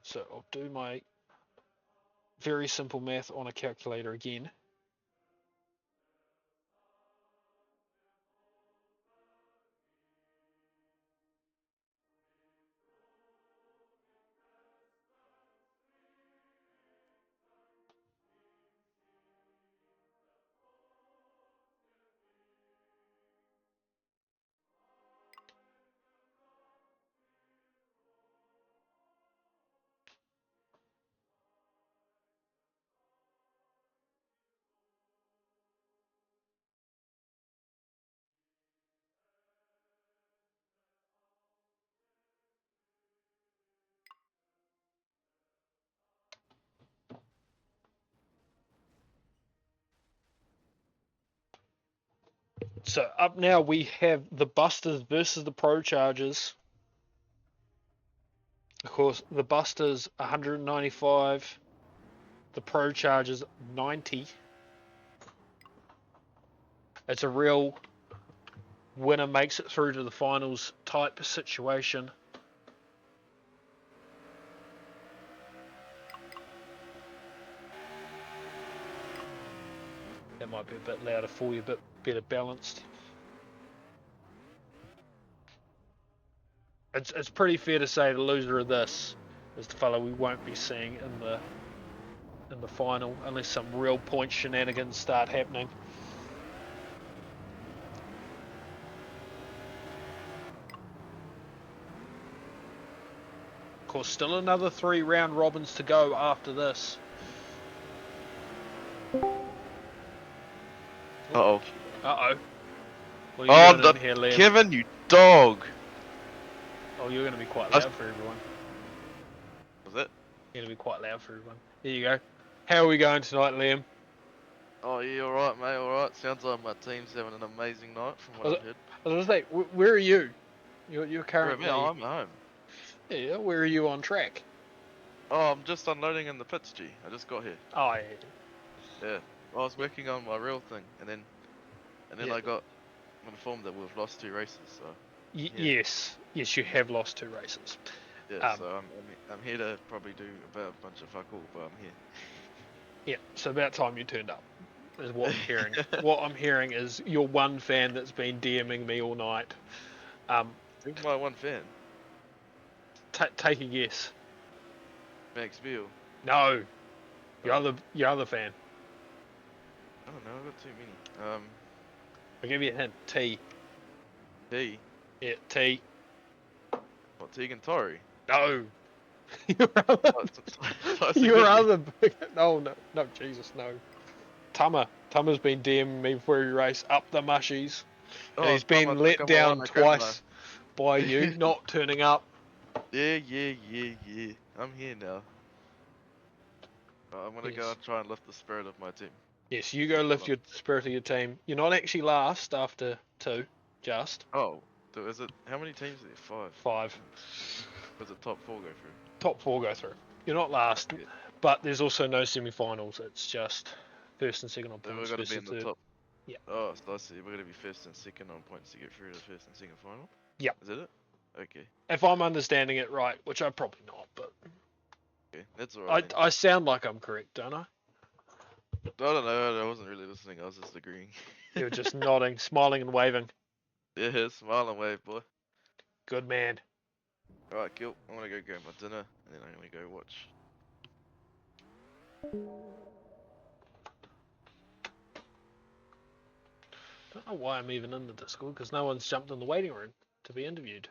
So I'll do my very simple math on a calculator again. So up now we have the Busters versus the Pro Chargers. Of course, the Busters 195, the Pro Chargers 90. It's a real winner makes it through to the finals type situation. That might be a bit louder for you, a bit better balanced. It's pretty fair to say the loser of this is the fellow we won't be seeing in the final unless some real point shenanigans start happening. Of course, still another 3 round robins to go after this. Uh-oh. Uh-oh. What are you doing in here, Liam? Kevin, you dog! Oh, you're going to be quite loud for everyone. Was it? You're going to be quite loud for everyone. There you go. How are we going tonight, Liam? Oh, yeah, alright, mate, alright. Sounds like my team's having an amazing night from what I've heard. I was going to say, where are you? You're currently... Where am I? I'm home. Yeah, where are you on track? Oh, I'm just unloading in the pits, G. I just got here. Oh, yeah. Yeah. I was working on my real thing, and then Yeah. I got informed that we've lost 2 races, so... Yeah. Yes, you have lost 2 races. Yeah, so I'm here to probably do about a bunch of fuck all, but I'm here. Yeah, so about time you turned up. is what I'm hearing. What I'm hearing is you're one fan that's been DMing me all night. Who's my one fan? Take a guess. Max Beal. No, your Oh. other fan. I don't know. I've got too many. I'll give you a hint. T. T. Yeah, T. What? Tegan Torrey. No. Your other. Tyson Your Goodley. other. No, Jesus, no. Tama's been DMing me before every race up the mushies. And Oh, he's been Tomo let down Takamoana twice by you not turning up. Yeah. I'm here now. I'm gonna Yes. go and try and lift the spirit of my team. Yes, you go lift your spirit of your team. You're not actually last after 2, just Oh, is it? How many teams are there? 5. 5. Was it top 4 go through? Top 4 go through. You're not last, Yeah. but there's also no semi-finals. It's just first and second on So we're points gonna be versus in the third. top. Yeah. Oh, so I see. We're gonna be first and second on points to get through to the first and second final. Yep. Is that it? Okay. If I'm understanding it right, which I'm probably not, but Okay, that's alright. I sound like I'm correct, don't I? I don't know. I wasn't really listening. I was just agreeing. You're just nodding, smiling, and waving. Yeah, smile and wave, boy. Good man. Alright, cool. I'm gonna go grab my dinner and then I'm gonna go watch. Don't know why I'm even in the Discord, because no one's jumped in the waiting room to be interviewed.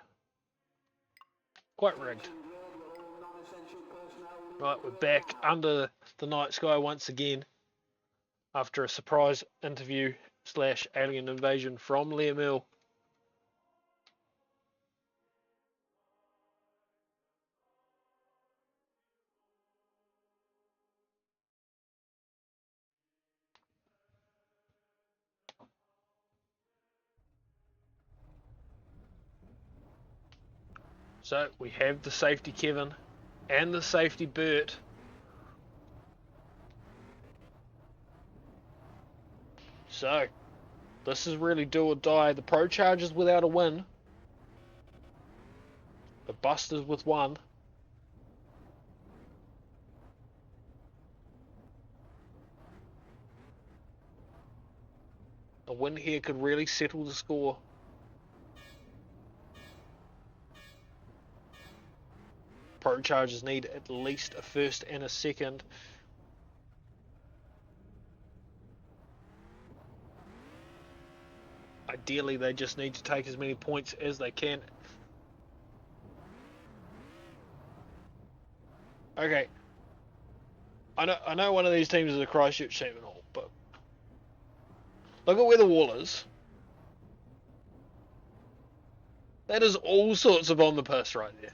Quite rigged. Right, we're back under the night sky once again after a surprise interview / alien invasion from Liam Hill. So we have the safety Kevin and the safety Bert. So this is really do or die. The Pro Chargers without a win. The Busters with 1. A win here could really settle the score. Pro Chargers need at least a first and a second. Ideally, they just need to take as many points as they can. Okay. I know one of these teams is a Christchurch team and all, but look at where the wall is. That is all sorts of on the piss right there.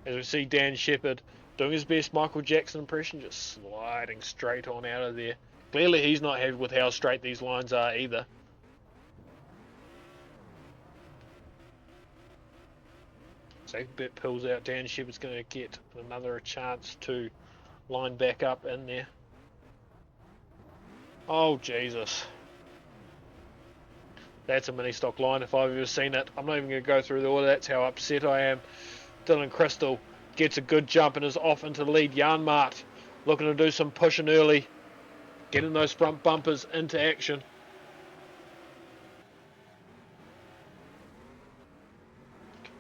As we see Dan Shepherd doing his best Michael Jackson impression, just sliding straight on out of there. Clearly he's not happy with how straight these lines are either. So Bit pulls out. Dan Shepherd's going to get another chance to line back up in there. Oh, Jesus. That's a mini stock line if I've ever seen it. I'm not even going to go through the order. That's how upset I am. Dylan Crystal gets a good jump and is off into the lead. Janmaat looking to do some pushing early. Getting those front bumpers into action.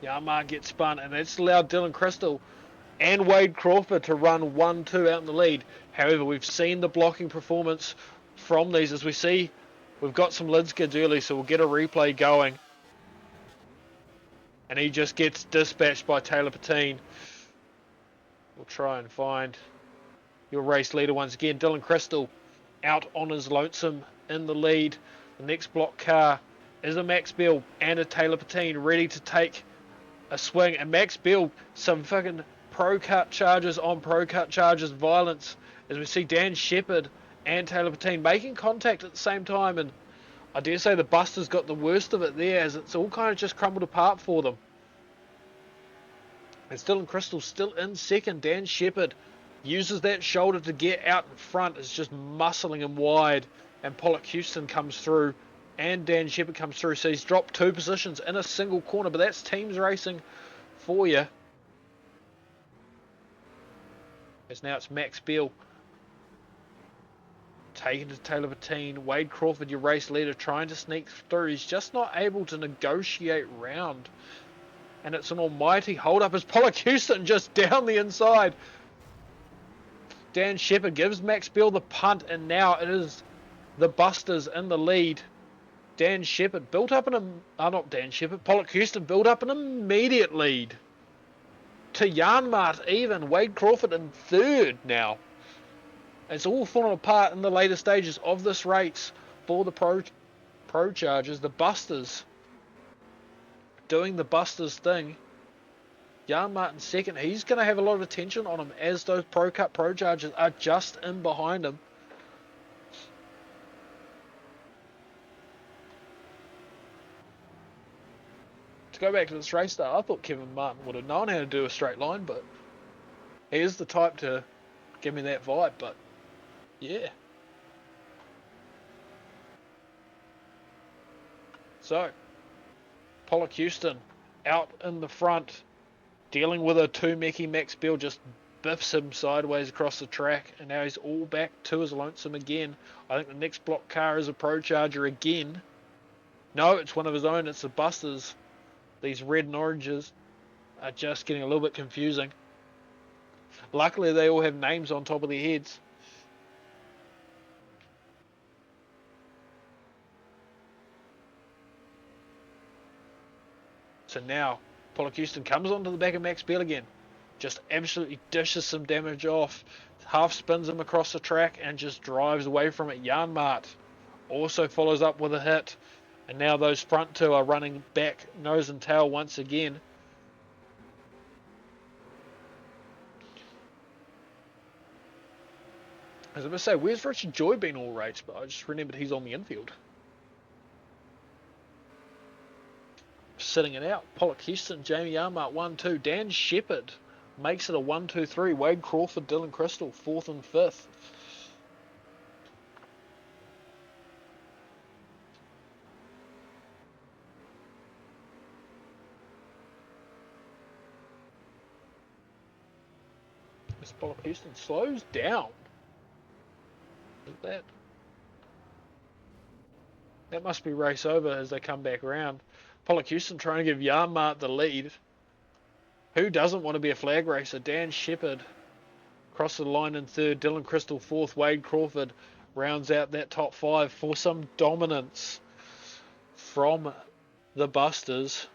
Janmaat gets spun and that's allowed Dylan Crystal and Wade Crawford to run 1-2 out in the lead. However, we've seen the blocking performance from these. As we see, we've got some lid skids early, so we'll get a replay going. And he just gets dispatched by Taylor Patine. We'll try and find your race leader once again. Dylan Crystal out on his lonesome in the lead. The next block car is a Max Beal and a Taylor Patine ready to take a swing. And Max Beal, some fucking pro cut charges on pro cut charges violence. As we see Dan Shepherd and Taylor Patine making contact at the same time. And I dare say the Busters got the worst of it there as it's all kind of just crumbled apart for them. And Dylan Crystal still in second. Dan Shepherd uses that shoulder to get out in front. It's just muscling him wide. And Pollock Houston comes through. And Dan Shepherd comes through. So he's dropped 2 positions in a single corner. But that's teams racing for you. As now it's Max Beal taking to the tail of a team. Wade Crawford, your race leader, trying to sneak through. He's just not able to negotiate round. And it's an almighty hold up as Pollock Houston just down the inside. Dan Shepherd gives Max Beal the punt, and now it is the Busters in the lead. Dan Shepherd built up not Dan Shepherd, Pollock Houston built up an immediate lead. To Janmart even, Wade Crawford in third now. It's all fallen apart in the later stages of this race for the Pro Chargers. The Busters doing the Busters thing. Jan Martin second. He's going to have a lot of attention on him as those Pro Cup Pro Chargers are just in behind him. To go back to this race though, I thought Kevin Martin would have known how to do a straight line, but he is the type to give me that vibe, but yeah. So, Pollock Houston out in the front, dealing with a two-mecky. Max Beal just biffs him sideways across the track, and now he's all back to his lonesome again. I think the next block car is a Pro Charger again. No, it's one of his own. It's the Busters. These red and oranges are just getting a little bit confusing. Luckily, they all have names on top of their heads. So now, Pollock Houston comes onto the back of Max Beal again. Just absolutely dishes some damage off. Half spins him across the track and just drives away from it. Jan Mart also follows up with a hit. And now those front two are running back nose and tail once again. I was going to say, where's Richard Joy been all race? But I just remembered he's on the infield. Sitting it out. Pollock Houston, Jamie Armart 1-2. Dan Shepherd makes it a 1-2-3. Wade Crawford, Dylan Crystal 4th and 5th. As Pollock Houston slows down. That must be race over as they come back around. Pollock Houston trying to give Yarmart the lead. Who doesn't want to be a flag racer? Dan Shepherd across the line in third. Dylan Crystal fourth. Wade Crawford rounds out that top five for some dominance from the Busters.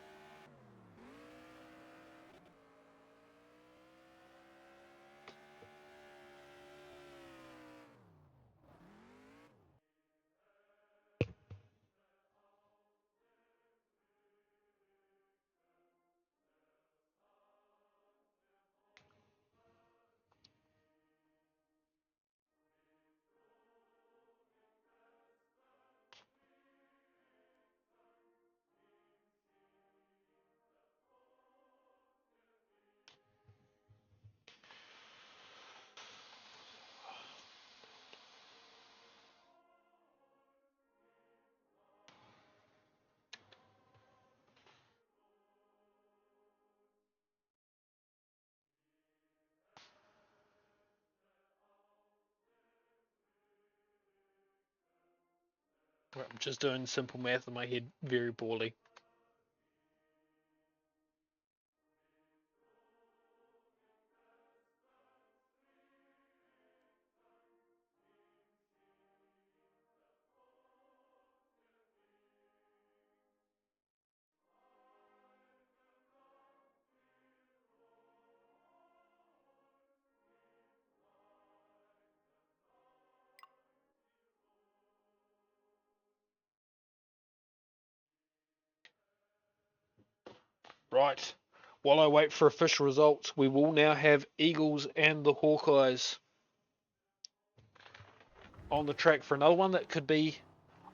I'm just doing simple math in my head very poorly. Right. While I wait for official results, we will now have Eagles and the Hawkeyes on the track for another one that could be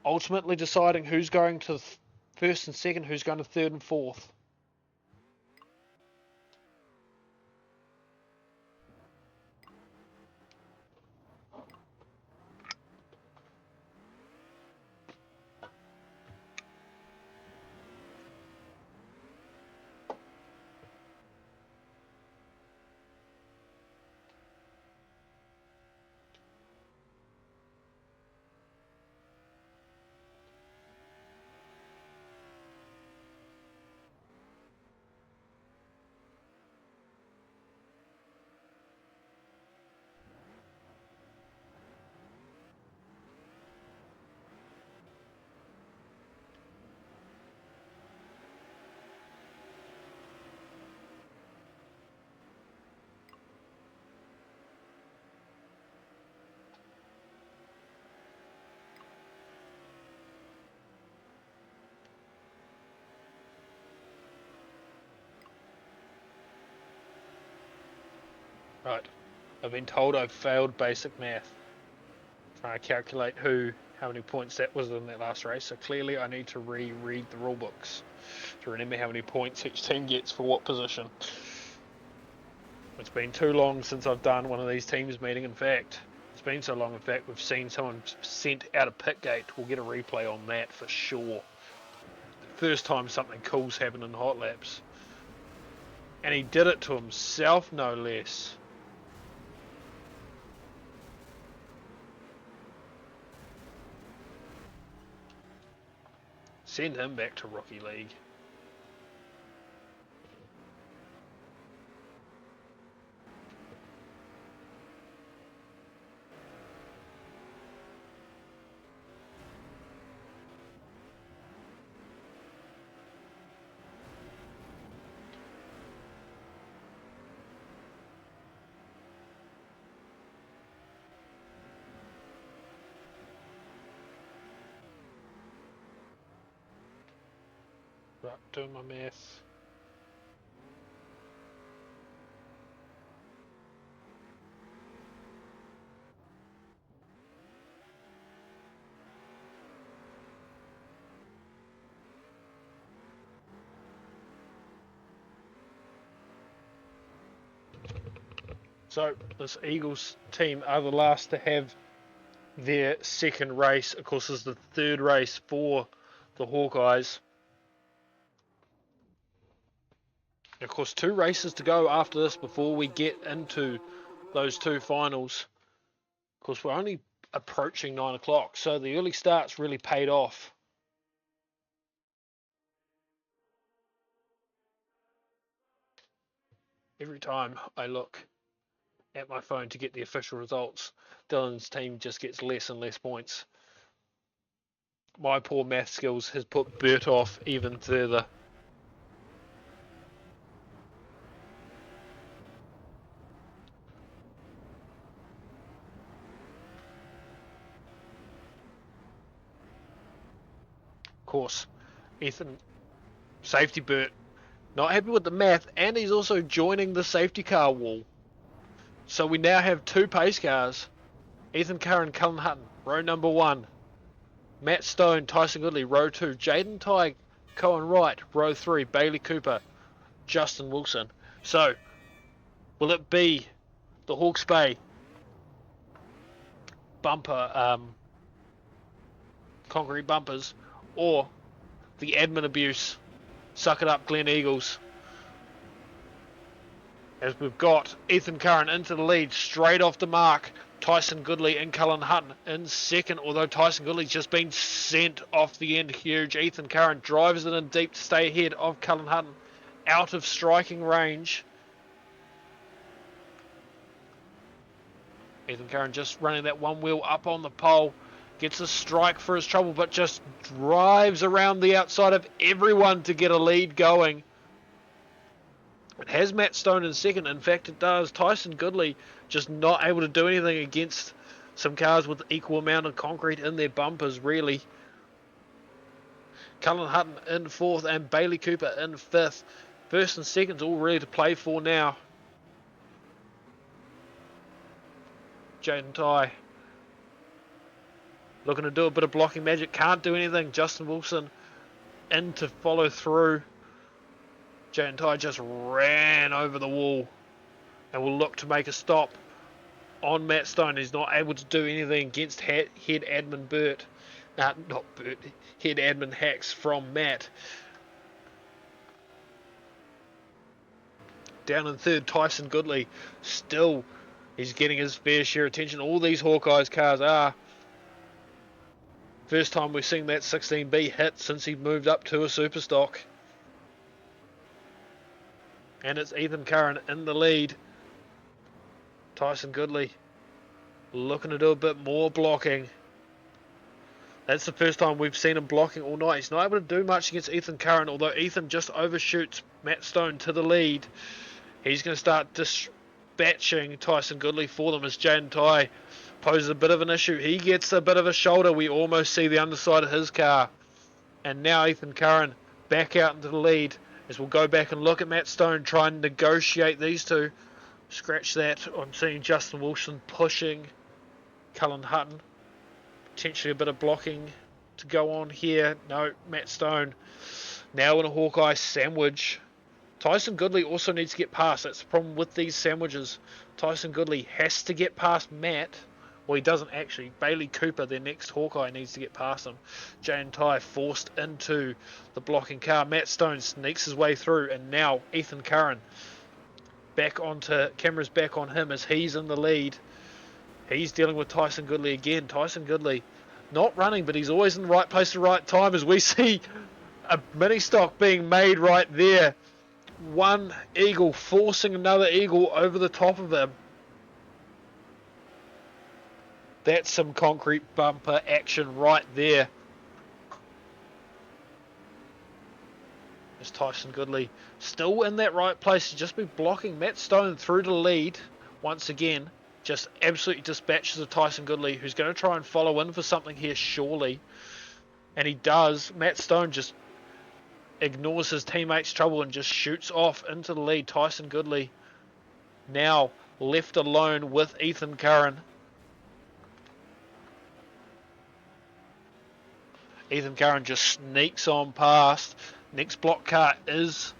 ultimately deciding who's going to first and second, who's going to third and fourth. Right. I've been told I've failed basic math. Trying to calculate how many points that was in that last race. So clearly I need to reread the rule books to remember how many points each team gets for what position. It's been too long since I've done one of these teams meeting. In fact, it's been so long, in fact, we've seen someone sent out of pit gate. We'll get a replay on that for sure. First time something cool's happened in hot laps. And he did it to himself, no less. Send him back to Rookie League. Right, doing my math. So, this Eagles team are the last to have their second race. Of course, this is the third race for the Hawkeyes. And of course, 2 races to go after this before we get into those 2 finals. Of course, we're only approaching 9 o'clock, so the early start's really paid off. Every time I look at my phone to get the official results, Dylan's team just gets less and less points. My poor math skills has put Bert off even further. Of course, Ethan, safety Bert, not happy with the math, and he's also joining the safety car wall. So we now have 2 pace cars. Ethan Curran, Cullen Hutton, row number 1. Matt Stone, Tyson Goodley, row 2. Jaden Tighe, Cohen Wright, row 3. Bailey Cooper, Justin Wilson. So, will it be the Hawke's Bay bumper, concrete bumpers, or the admin abuse, suck it up Glen Eagles? As we've got Ethan Curran into the lead, straight off the mark. Tyson Goodley and Cullen Hutton in second, although Tyson Goodley's just been sent off the end huge. Ethan Curran drives it in deep to stay ahead of Cullen Hutton, out of striking range. Ethan Curran just running that one wheel up on the pole, gets a strike for his trouble, but just drives around the outside of everyone to get a lead going. It has Matt Stone in second. In fact, it does. Tyson Goodley just not able to do anything against some cars with equal amount of concrete in their bumpers, really. Cullen Hutton in 4th and Bailey Cooper in 5th. First and second's all ready to play for now. Jaden Tighe looking to do a bit of blocking magic. Can't do anything. Justin Wilson in to follow through. Jaden Tighe just ran over the wall and will look to make a stop on Matt Stone. He's not able to do anything against head admin Bert. Not Bert. Head admin hacks from Matt. Down in 3rd, Tyson Goodley. Still, he's getting his fair share of attention. All these Hawkeyes cars are. First time we've seen that 16B hit since he moved up to a super stock. And it's Ethan Curran in the lead. Tyson Goodley looking to do a bit more blocking. That's the first time we've seen him blocking all night. He's not able to do much against Ethan Curran, although Ethan just overshoots Matt Stone to the lead. He's going to start dispatching Tyson Goodley for them as Jaden Tighe poses a bit of an issue. He gets a bit of a shoulder. We almost see the underside of his car. And now Ethan Curran back out into the lead as we'll go back and look at Matt Stone, try and negotiate these two. Scratch that. I'm seeing Justin Wilson pushing Cullen Hutton. Potentially a bit of blocking to go on here. No, Matt Stone now in a Hawkeye sandwich. Tyson Goodley also needs to get past. That's the problem with these sandwiches. Tyson Goodley has to get past Matt. Well, he doesn't actually. Bailey Cooper, their next Hawkeye, needs to get past him. Jane Ty forced into the blocking car. Matt Stone sneaks his way through, and now Ethan Curran cameras back on him as he's in the lead. He's dealing with Tyson Goodley again. Tyson Goodley not running, but he's always in the right place at the right time, as we see a mini stock being made right there. One eagle forcing another eagle over the top of him. That's some concrete bumper action right there. As Tyson Goodley still in that right place, just be blocking Matt Stone through to lead once again. Just absolutely dispatches of Tyson Goodley, who's going to try and follow in for something here surely. And he does. Matt Stone just ignores his teammates' trouble and just shoots off into the lead. Tyson Goodley now left alone with Ethan Curran. Ethan Curran just sneaks on past. Next block car is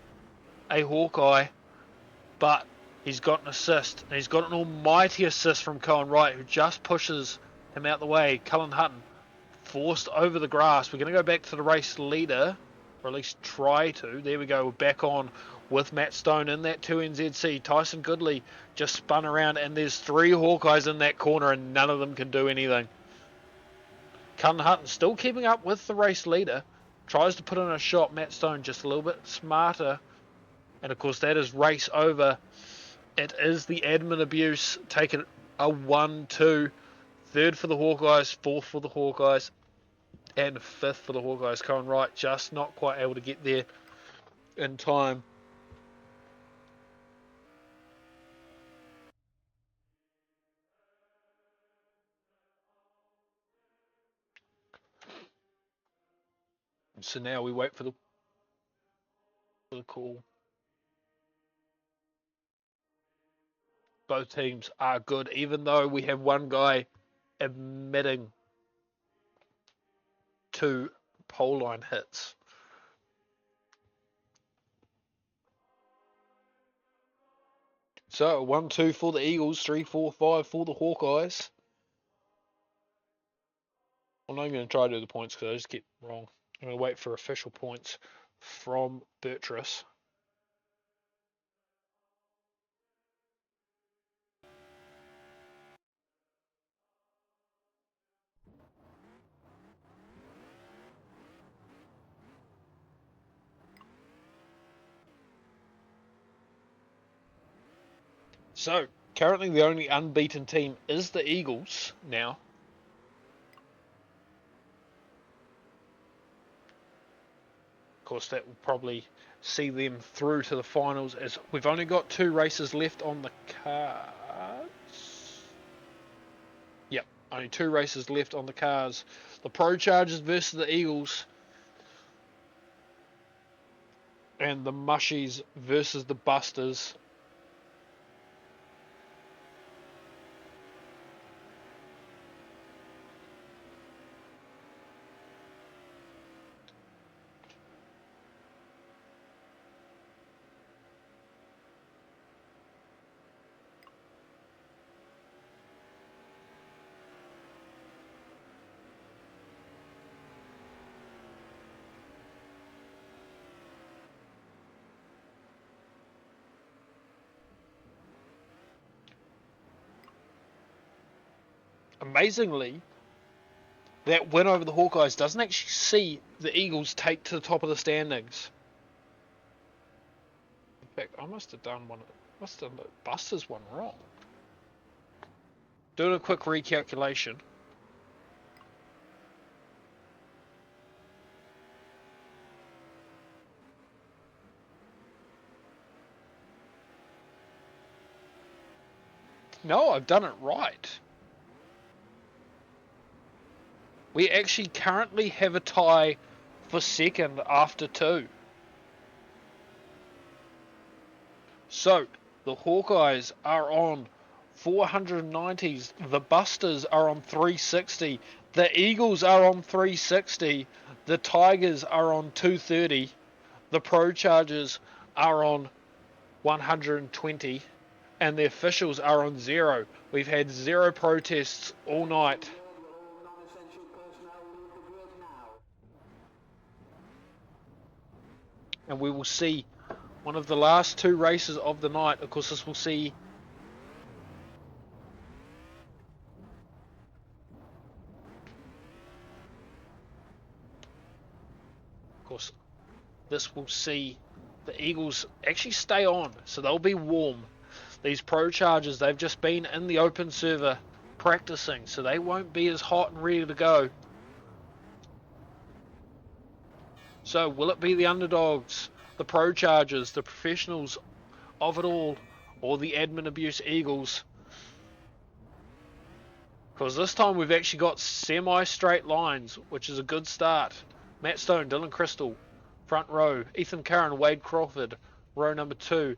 a Hawkeye, but he's got an assist. And he's got an almighty assist from Cohen Wright, who just pushes him out the way. Cullen Hutton forced over the grass. We're going to go back to the race leader, or at least try to. There we go. We're back on with Matt Stone in that 2NZC. Tyson Goodley just spun around, and there's 3 Hawkeyes in that corner, and none of them can do anything. Cullen Hutton still keeping up with the race leader. Tries to put in a shot. Matt Stone just a little bit smarter. And of course that is race over. It is the admin abuse. Taking a 1-2. 3rd for the Hawkeyes. 4th for the Hawkeyes. And 5th for the Hawkeyes. Cohen Wright just not quite able to get there in time. So now we wait for the call. Both teams are good, even though we have one guy admitting 2 pole line hits. So 1-2 for the Eagles, 3-4-5 for the Hawkeyes. I'm not even going to try to do the points because I just get wrong. I'm going to wait for official points from Bertrus. So, currently the only unbeaten team is the Eagles now. Of course, that will probably see them through to the finals, as we've only got 2 races left on the cards. Yep, only 2 races left on the cards. The Pro Chargers versus the Eagles, and the Mushies versus the Busters. Amazingly, that win over the Hawkeyes doesn't actually see the Eagles take to the top of the standings. In fact, I must have done the Busters one wrong. Doing a quick recalculation. No, I've done it right. We actually currently have a tie for second after 2. So, The Hawkeyes are on 490s. The Busters are on 360. The Eagles are on 360. The Tigers are on 230. The Pro Chargers are on 120. And the officials are on 0. We've had 0 protests all night. Will all non-essential personnel leave the grid now? And we will see one of the last 2 races of the night. Of course, this will see the Eagles actually stay on, so they'll be warm. These Pro Chargers, they've just been in the open server practicing, so they won't be as hot and ready to go. So will it be the underdogs, the Pro Chargers, the professionals of it all, or the admin abuse Eagles? Because this time we've actually got semi-straight lines, which is a good start. Matt Stone, Dylan Crystal, front row. Ethan Curran, Wade Crawford, row number 2.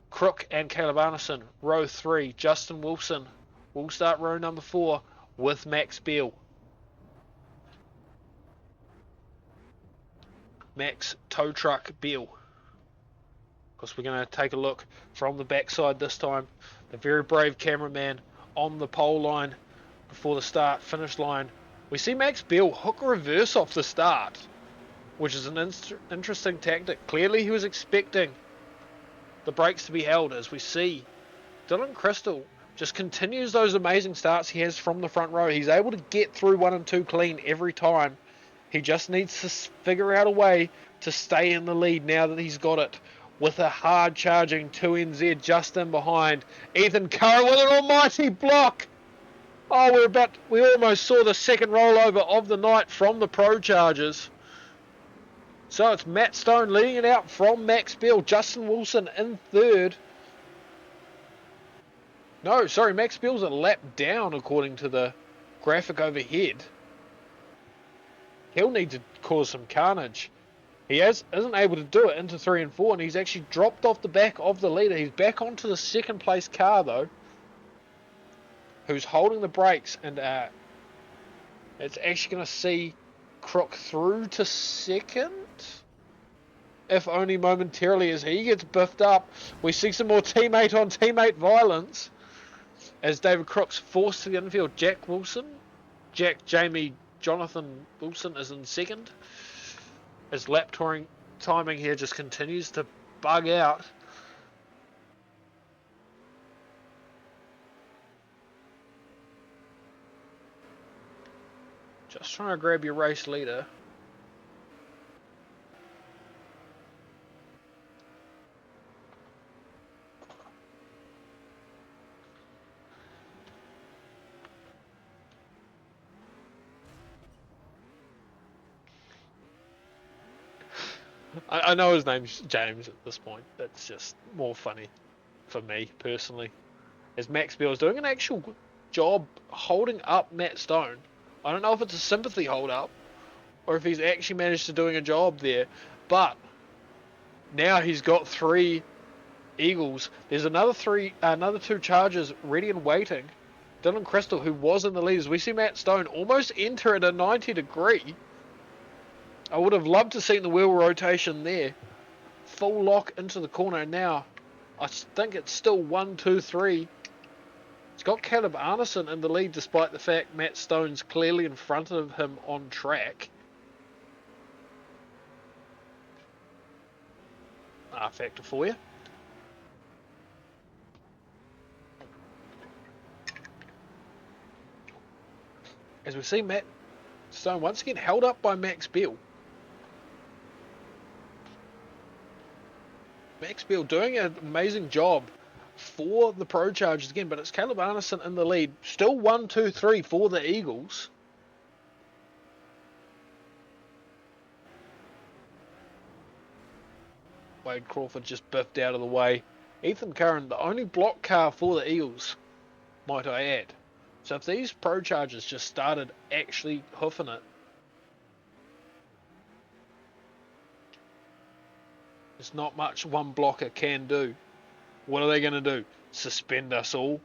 Crook and Caleb Arneson, row 3. Justin Wilson will start row number 4 with Max Beal. Max Tow Truck Beal. Because we're going to take a look from the backside this time. The very brave cameraman on the pole line before the start finish line. We see Max Beal hook reverse off the start, which is an interesting tactic. Clearly he was expecting the brakes to be held, as we see Dylan Crystal just continues those amazing starts he has from the front row. He's able to get through 1 and 2 clean every time. He just needs to figure out a way to stay in the lead now that he's got it, with a hard charging 2NZ just in behind. Ethan Curran with an almighty block. Oh, we almost saw the second rollover of the night from the Pro Chargers. So it's Matt Stone leading it out from Max Beal. Justin Wilson in third. No, sorry, Max Beal's a lap down according to the graphic overhead. He'll need to cause some carnage. He isn't able to do it into 3 and 4, and he's actually dropped off the back of the leader. He's back onto the second place car, though, who's holding the brakes, and it's actually going to see Crook through to second, if only momentarily, as he gets biffed up. We see some more teammate on teammate violence as David Crook's forced to the infield. Jamie Jonathan Wilson is in second, as lap touring timing here just continues to bug out. Just trying to grab your race leader. I know his name's James at this point. That's just more funny for me personally. As Max Beal is doing an actual job holding up Matt Stone. I don't know if it's a sympathy hold up or if he's actually managed to doing a job there. But now he's got 3 Eagles. There's another 2 Chargers ready and waiting. Dylan Crystal, who was in the leaders. We see Matt Stone almost enter at a 90 degree. I would have loved to see the wheel rotation there. Full lock into the corner, and now I think it's still 1, 2, 3. It's got Caleb Arneson in the lead, despite the fact Matt Stone's clearly in front of him on track. R-factor for you. As we see Matt Stone once again held up by Max Beal. Max Beal doing an amazing job for the Pro Chargers again, but it's Caleb Arneson in the lead. Still 1, 2, 3 for the Eagles. Wade Crawford just biffed out of the way. Ethan Curran, the only block car for the Eagles, might I add. So if these Pro Chargers just started actually hoofing it, there's not much one blocker can do. What are they going to do? Suspend us all?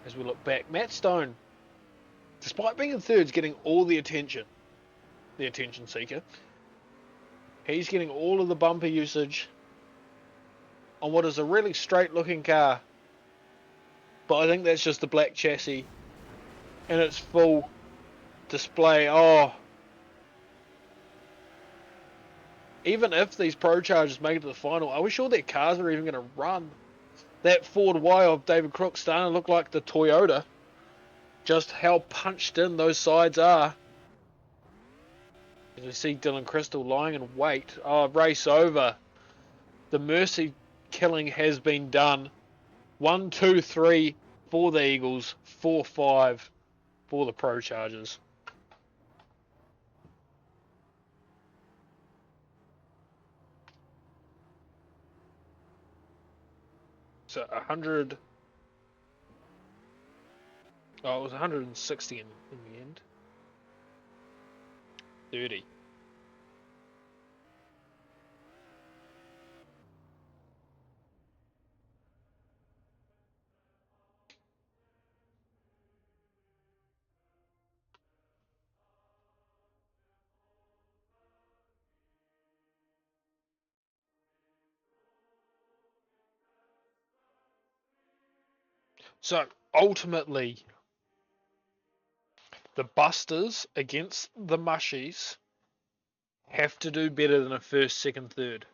As we look back, Matt Stone, despite being in third, is getting all the attention seeker. He's getting all of the bumper usage on what is a really straight looking car. But I think that's just the black chassis and its full display. Oh, even if these Pro Chargers make it to the final, are we sure their cars are even going to run? That Ford Y of David Crook's starting to look like the Toyota. Just how punched in those sides are. As we see Dylan Crystal lying in wait. Oh, race over. The mercy killing has been done. 1, 2, 3 for the Eagles. 4, 5 for the Pro Chargers. So 100. Oh, it was 160 in the end. 30. So ultimately, the Busters against the Mushies have to do better than a first, second, third.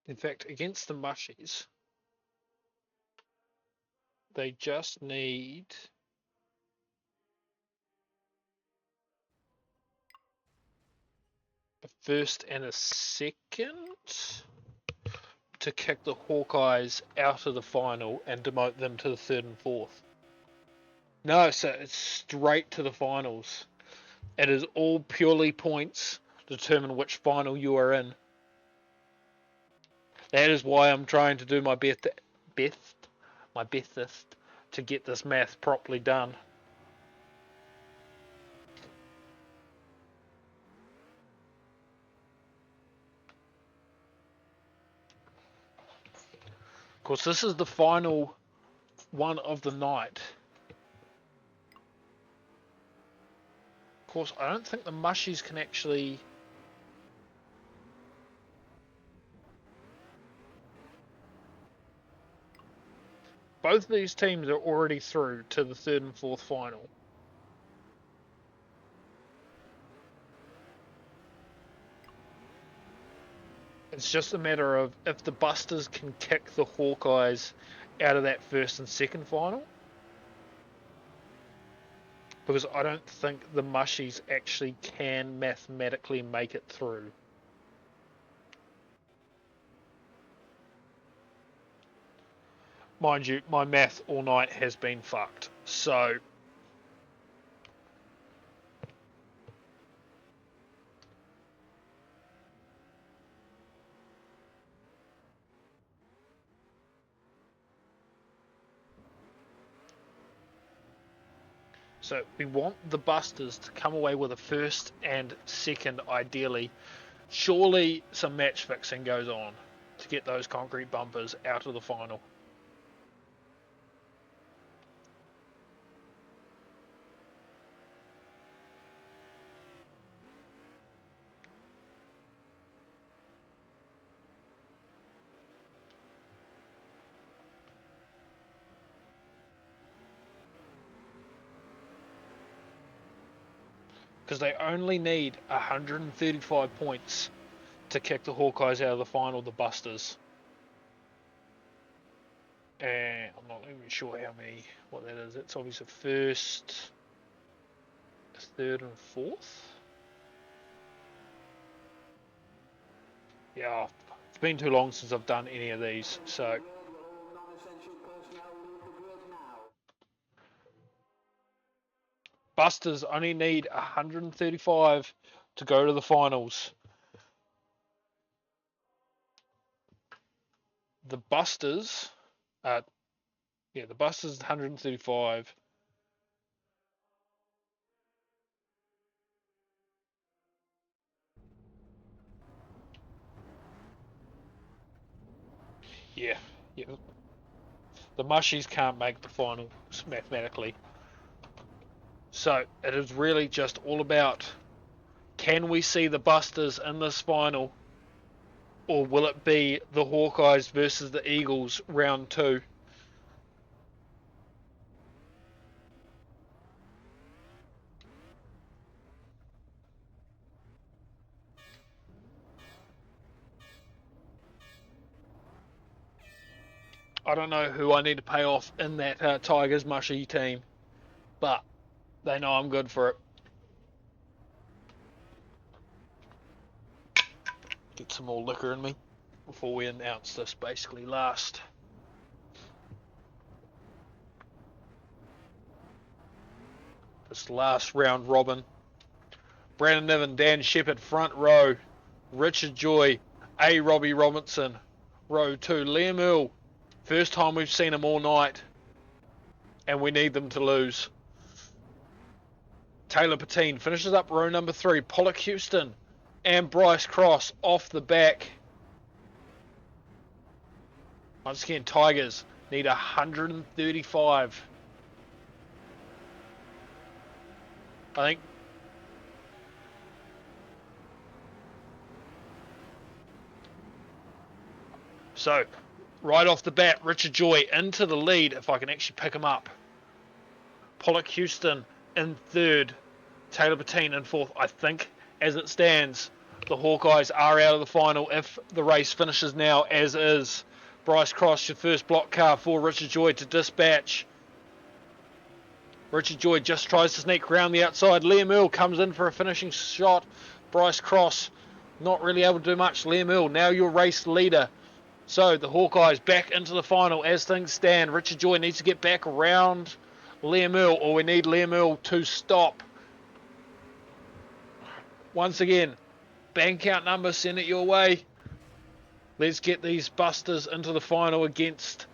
In fact, against the Mushies, they just need a first and a second to kick the Hawkeyes out of the final and demote them to the third and fourth. No, so it's straight to the finals. It is all purely points determine which final you are in. That is why I'm trying to do my bestest to get this math properly done. Of course, this is the final one of the night. Of course, I don't think the Mushies can actually... Both of these teams are already through to the third and fourth final. It's just a matter of if the Busters can kick the Hawkeyes out of that first and second final. Because I don't think the Mushies actually can mathematically make it through. Mind you, my math all night has been fucked. So... So we want the Busters to come away with a first and second, ideally. Surely some match fixing goes on to get those concrete bumpers out of the final. because they only need 135 points to kick the Hawkeyes out of the final, the Busters. And I'm not even sure what that is. It's obviously first, third, and fourth. Yeah, it's been too long since I've done any of these, so. Busters only need 135 to go to the finals. The Busters, the Busters 135. Yeah. The Mushies can't make the finals mathematically. So it is really just all about, can we see the Busters in this final, or will it be the Hawkeyes versus the Eagles round 2? I don't know who I need to pay off in that Tigers Mushy team, but they know I'm good for it. Get some more liquor in me before we announce this basically last. This last round robin. Brandon Niven, Dan Shepherd, front row. Richard Joy, A. Robbie Robinson, row 2. Liam Earl, first time we've seen him all night, and we need them to lose. Taylor Patine finishes up row number 3. Pollock Houston and Bryce Cross off the back. Once again, Tigers need 135. I think. So, right off the bat, Richard Joy into the lead, if I can actually pick him up. Pollock Houston in third. Taylor Patine in fourth. I think, as it stands, the Hawkeyes are out of the final if the race finishes now as is. Bryce Cross, your first block car for Richard Joy to dispatch. Richard Joy just tries to sneak around the outside. Liam Earl comes in for a finishing shot. Bryce Cross not really able to do much. Liam Earl, now your race leader. So the Hawkeyes back into the final as things stand. Richard Joy needs to get back around Liam Earl, or we need Liam Earl to stop. Once again, bank count number, send it your way. Let's get these Busters into the final against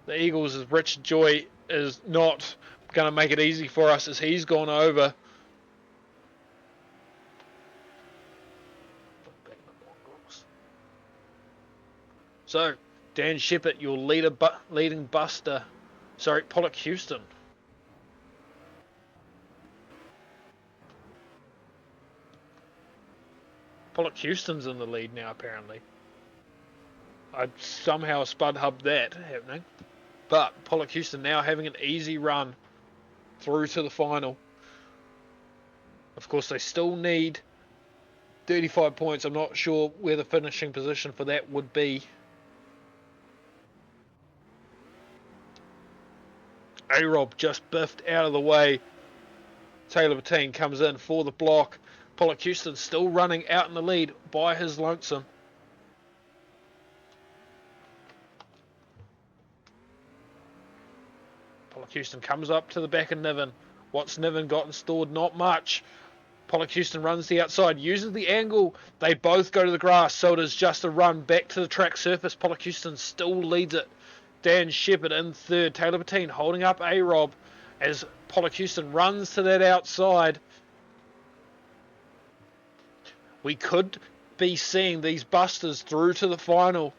the Eagles, as Richard Joy is not going to make it easy for us as he's gone over. So, Dan Shepherd, your leading Buster. Sorry, Pollock Houston. Pollock Houston's in the lead now, apparently. I somehow spud hubbed that happening. But Pollock Houston now having an easy run through to the final. Of course, they still need 35 points. I'm not sure where the finishing position for that would be. A-Rob just biffed out of the way. Taylor Patine comes in for the block. Pollock Houston still running out in the lead by his lonesome. Pollock Houston comes up to the back of Niven. What's Niven got installed? Not much. Pollock Houston runs the outside, uses the angle. They both go to the grass, so it is just a run back to the track surface. Pollock Houston still leads it. Dan Shepherd in third. Taylor Patine holding up A-Rob as Pollock Houston runs to that outside. We could be seeing these Busters through to the final.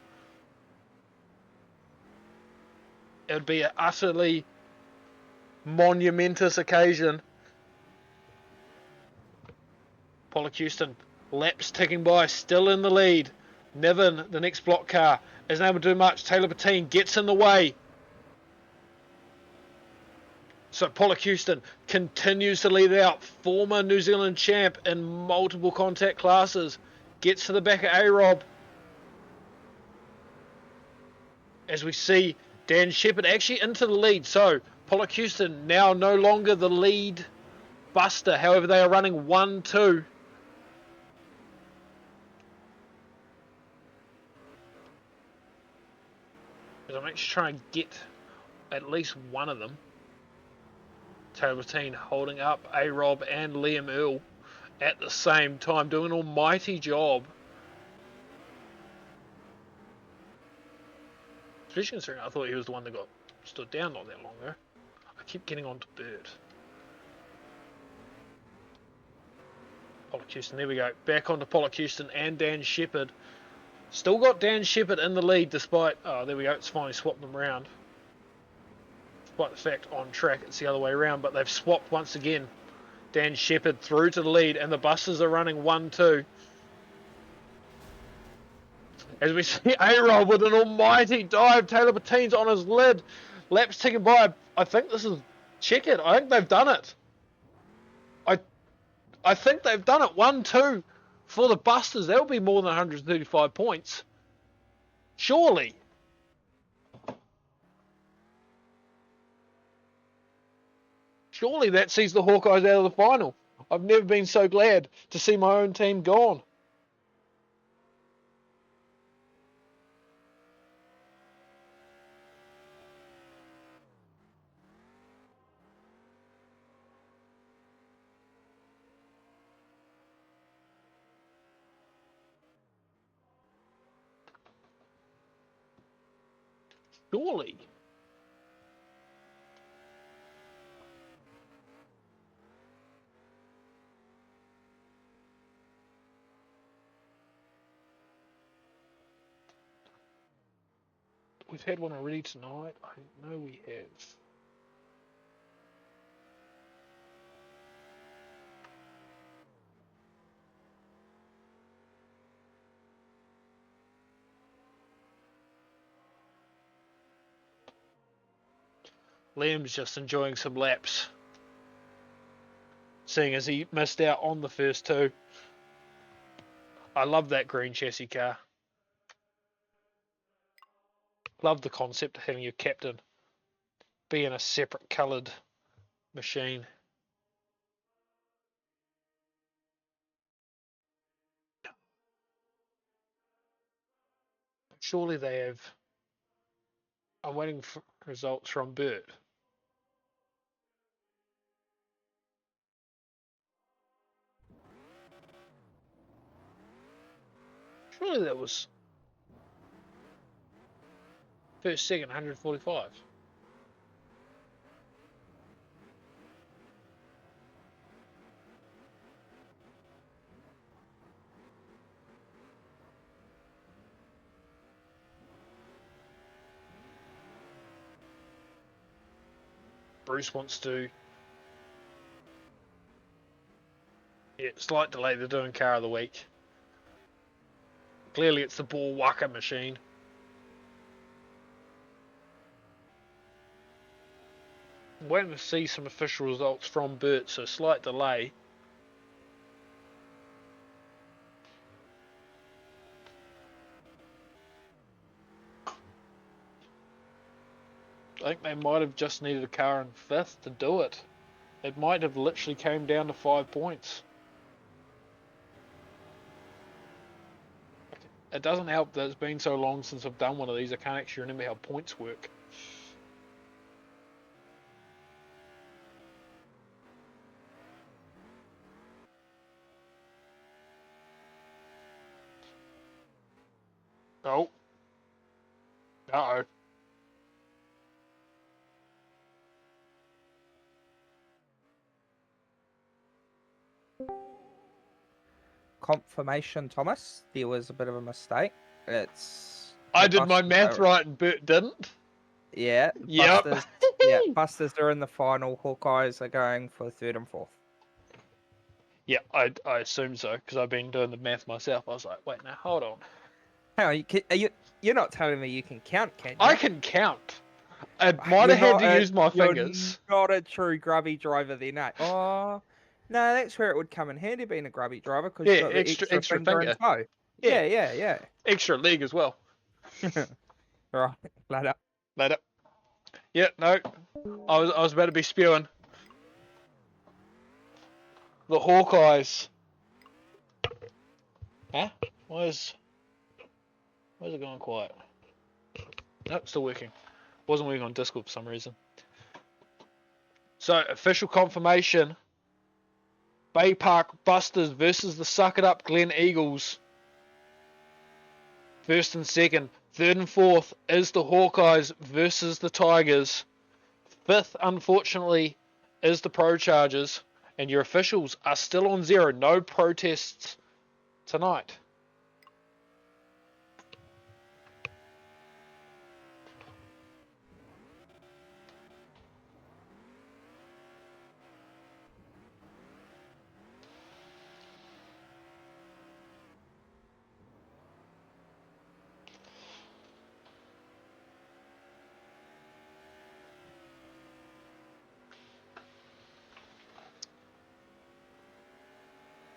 It would be an utterly monumentous occasion. Pollock Houston, laps ticking by, still in the lead. Niven, the next block car, isn't able to do much. Taylor Patine gets in the way. So Pollock Houston continues to lead out. Former New Zealand champ in multiple contact classes. Gets to the back of A-Rob. As we see Dan Shepherd actually into the lead. So Pollock Houston now no longer the lead buster. However, they are running 1-2. I'm actually trying to get at least one of them. Taylor Bettine holding up A-Rob and Liam Earl at the same time, doing an almighty job. Especially considering I thought he was the one that got stood down not that long ago. I keep getting on to Bert. Pollock Houston, there we go. Back onto Pollock Houston and Dan Shepherd. Still got Dan Shepherd in the lead despite... Oh, there we go. It's finally swapped them around. Despite the fact on track it's the other way around, but they've swapped once again. Dan Shepherd through to the lead, and the buses are running 1-2. As we see A-Rob with an almighty dive. Taylor Bettine's on his lid. Laps ticking by. I think this is checkered. I think they've done it. I think they've done it. 1-2 for the Busters. That'll be more than 135 points. Surely. Surely that sees the Hawkeyes out of the final. I've never been so glad to see my own team gone. Surely. We've had one already tonight. I know we have. Liam's just enjoying some laps. Seeing as he missed out on the first two. I love that green chassis car. Love the concept of having your captain be in a separate coloured machine. Surely they have... I'm waiting for results from Bert. Surely that was first, second, 145. Bruce wants to... Yeah, slight delay. They're doing car of the week. Clearly it's the Ball Waka machine. I'm waiting to see some official results from Bert, so slight delay. I think they might have just needed a car in fifth to do it. It might have literally came down to 5 points. It doesn't help that it's been so long since I've done one of these, I can't actually remember how points work. Oh. Uh-oh. Confirmation, Thomas. There was a bit of a mistake. It's... I did my math right and Bert didn't. Yeah. Yep. Busters, yeah, Busters are in the final. Hawkeyes are going for third and fourth. Yeah, I assume so, because I've been doing the math myself. I was like, wait, now, hold on. Hang on, you're not telling me you can count, can you? I can count. I might have had to use my you're fingers. not a true grubby driver then, eh? Oh, no, that's where it would come in handy being a grubby driver because Yeah, you got the extra finger and toe. Yeah, Yeah. extra leg as well. Right, later. Later. Yeah, no, I was about to be spewing. The Hawkeyes. Huh? Why is it going quiet? Nope, still working. Wasn't working on Discord for some reason. So, official confirmation. Bay Park Busters versus the Suck It Up Glen Eagles. First and second. Third and fourth is the Hawkeyes versus the Tigers. Fifth, unfortunately, is the Pro Chargers. And your officials are still on 0. No protests tonight.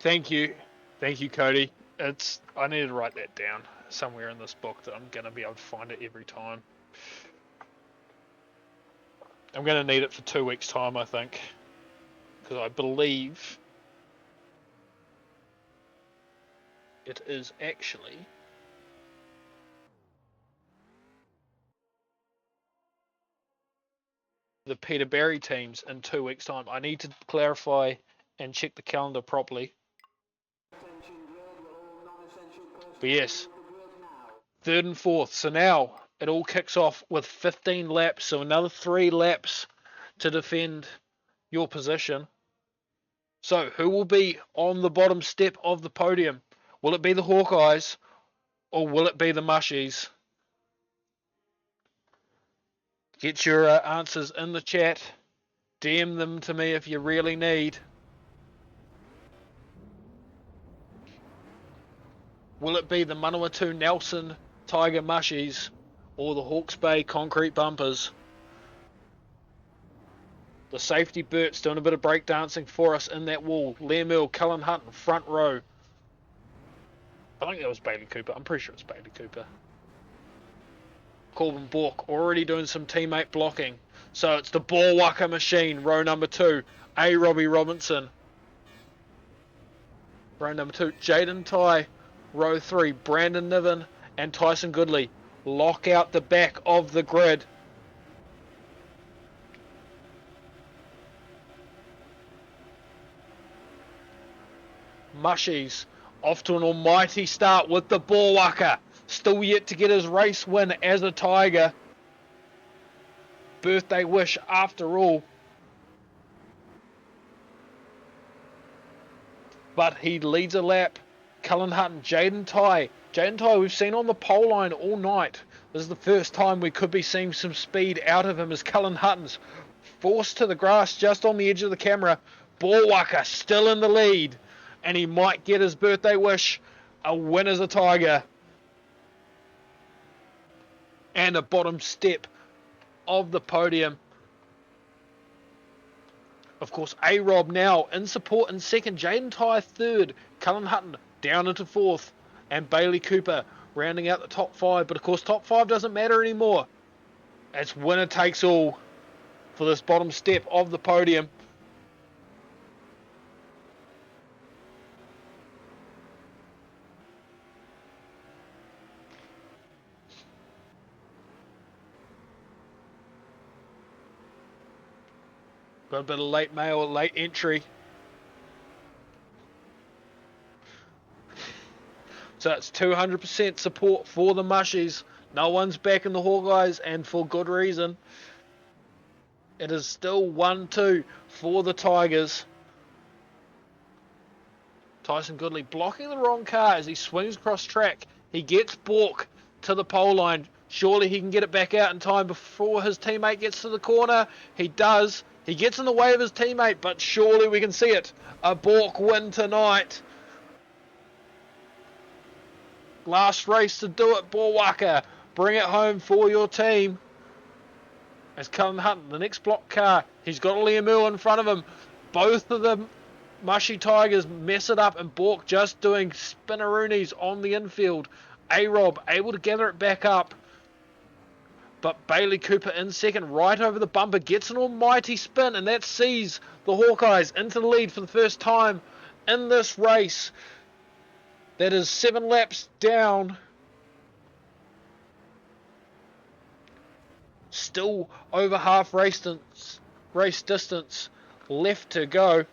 Thank you, Cody. I need to write that down somewhere in this book that I'm gonna be able to find it every time. I'm gonna need it for 2 weeks' time, I think, because I believe it is actually the Peterberry teams in 2 weeks' time. I need to clarify and check the calendar properly. But yes, third and fourth. So now it all kicks off with 15 laps. So another 3 laps to defend your position. So who will be on the bottom step of the podium? Will it be the Hawkeyes or will it be the Mushies? Get your answers in the chat. DM them to me if you really need. Will it be the Manawatu Nelson Tiger Mushies or the Hawke's Bay Concrete Bumpers? The safety Bert's doing a bit of breakdancing for us in that wall. Lemuel, Cullen Hutton, front row. I think that was Bailey Cooper. I'm pretty sure it's Bailey Cooper. Corbin Bork already doing some teammate blocking. So it's the Ballwucker machine, row number 2. A. Robbie Robinson. Row number 2. Jaden Ty. Row 3. Brandon Niven and Tyson Goodley. Lock out the back of the grid. Mushies off to an almighty start with the Ballwucker. Still yet to get his race win as a Tiger. Birthday wish after all. But he leads a lap. Cullen Hutton, Jaden Ty. Jaden Ty we've seen on the pole line all night. This is the first time we could be seeing some speed out of him as Cullen Hutton's forced to the grass just on the edge of the camera. Ballwucker still in the lead. And he might get his birthday wish. A win as a Tiger. And a bottom step of the podium. Of course, A-Rob now in support in second. Jaden Ty third. Cullen Hutton down into fourth. And Bailey Cooper rounding out the top 5. But of course, top 5 doesn't matter anymore. It's winner takes all for this bottom step of the podium. Got a bit of late mail, late entry. So it's 200% support for the Mushies. No one's back in the Hawkeyes, and for good reason. It is still 1-2 for the Tigers. Tyson Goodley blocking the wrong car as he swings across track. He gets Bork to the pole line. Surely he can get it back out in time before his teammate gets to the corner. He does. He gets in the way of his teammate, but surely we can see it. A Bork win tonight. Last race to do it, Ballwucker. Bring it home for your team. as Cullen Hunt, the next block car, he's got Liam Earl in front of him. Both of the Mushy Tigers mess it up, and Bork just doing spinneroonies on the infield. A-Rob able to gather it back up, but Bailey Cooper in second, right over the bumper, gets an almighty spin, and that sees the Hawkeyes into the lead for the first time in this race. That is 7 laps down. Still over half race distance left to go,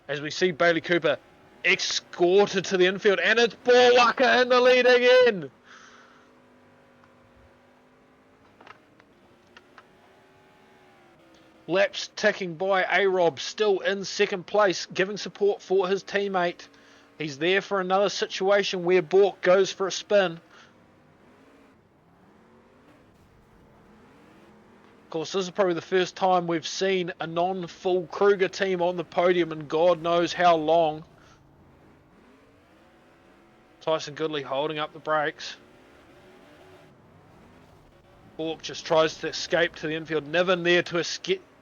as we see Bailey Cooper escorted to the infield, and it's Borwaka in the lead again. Laps ticking by. A-Rob still in second place, giving support for his teammate. He's there for another situation where Bork goes for a spin. Of course, this is probably the first time we've seen a non-full Kruger team on the podium in God knows how long. Tyson Goodley holding up the brakes. Bork just tries to escape to the infield. Niven there to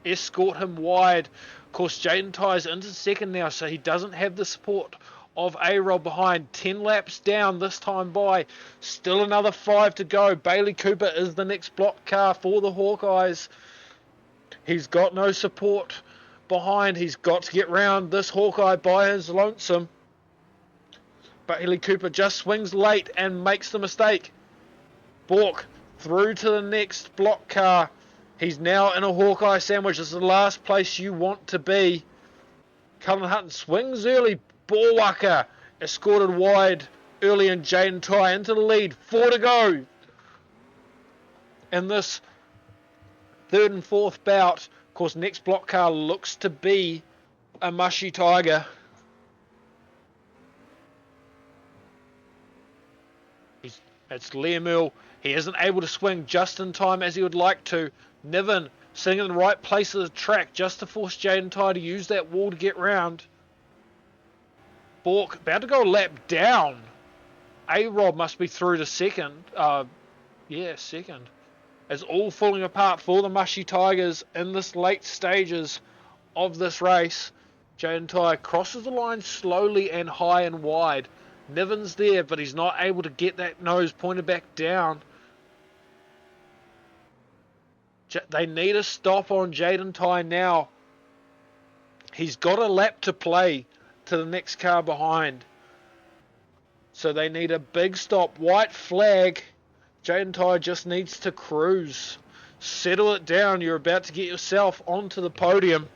escort him wide. Of course, Jaden Ty's into second now, so he doesn't have the support of A-Rob behind. 10 laps down this time by. Still another 5 to go. Bailey Cooper is the next block car for the Hawkeyes. He's got no support behind. He's got to get round this Hawkeye by his lonesome. Bailey Cooper just swings late and makes the mistake. Bork through to the next block car. He's now in a Hawkeye sandwich. This is the last place you want to be. Cullen Hutton swings early. Borwaka escorted wide early, and Jaden Ty into the lead. 4 to go. And this third and fourth bout, of course, next block car looks to be a Mushy Tiger. It's Liam Earl. He isn't able to swing just in time as he would like to. Niven sitting in the right place of the track just to force Jaden Ty to use that wall to get round. Bork about to go a lap down. A-Rob must be through to second. Second. It's all falling apart for the Mushy Tigers in this late stages of this race. Jaden Ty crosses the line slowly and high and wide. Niven's there, but he's not able to get that nose pointed back down. They need a stop on Jaden Ty now. He's got a lap to play to the next car behind. So they need a big stop. White flag. Jaden Ty just needs to cruise. Settle it down. You're about to get yourself onto the podium.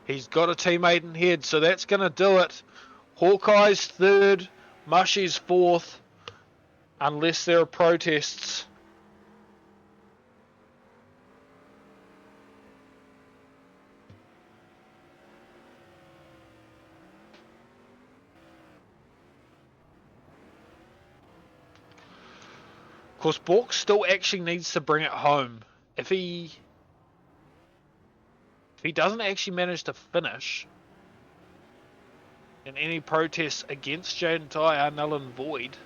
He's got a teammate in head, so that's going to do it. Hawkeye's third, Mushy's fourth, unless there are protests. Of course, Bork still actually needs to bring it home. If he doesn't actually manage to finish, then any protests against Jaden Ty are null and void.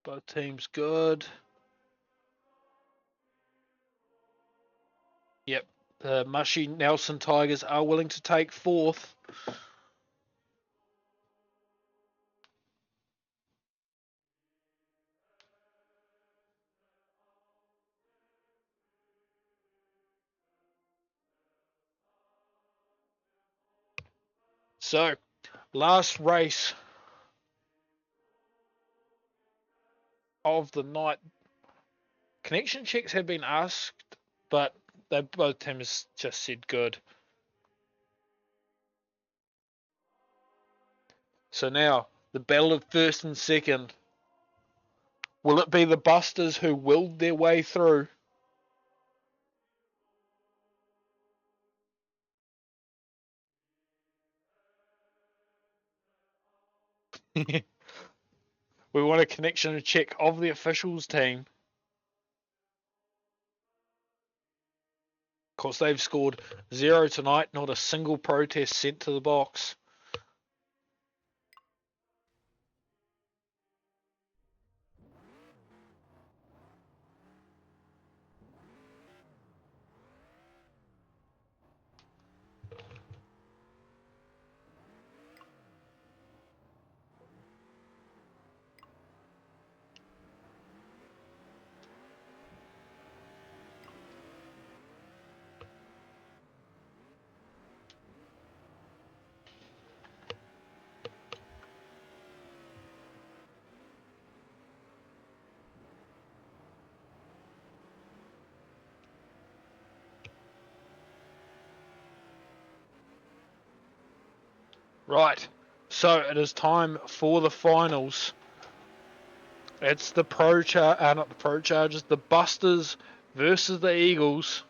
Both teams good. Yep, the Mushy Nelson Tigers are willing to take fourth. So, last race of the night. Connection checks have been asked, but both teams just said good. So now, the battle of first and second. Will it be the Busters who willed their way through? We want a connection check of the officials team. Of course, they've scored 0 tonight, not a single protest sent to the box. Right, so it is time for the finals. It's the not the Pro Chargers, the Busters versus the Eagles.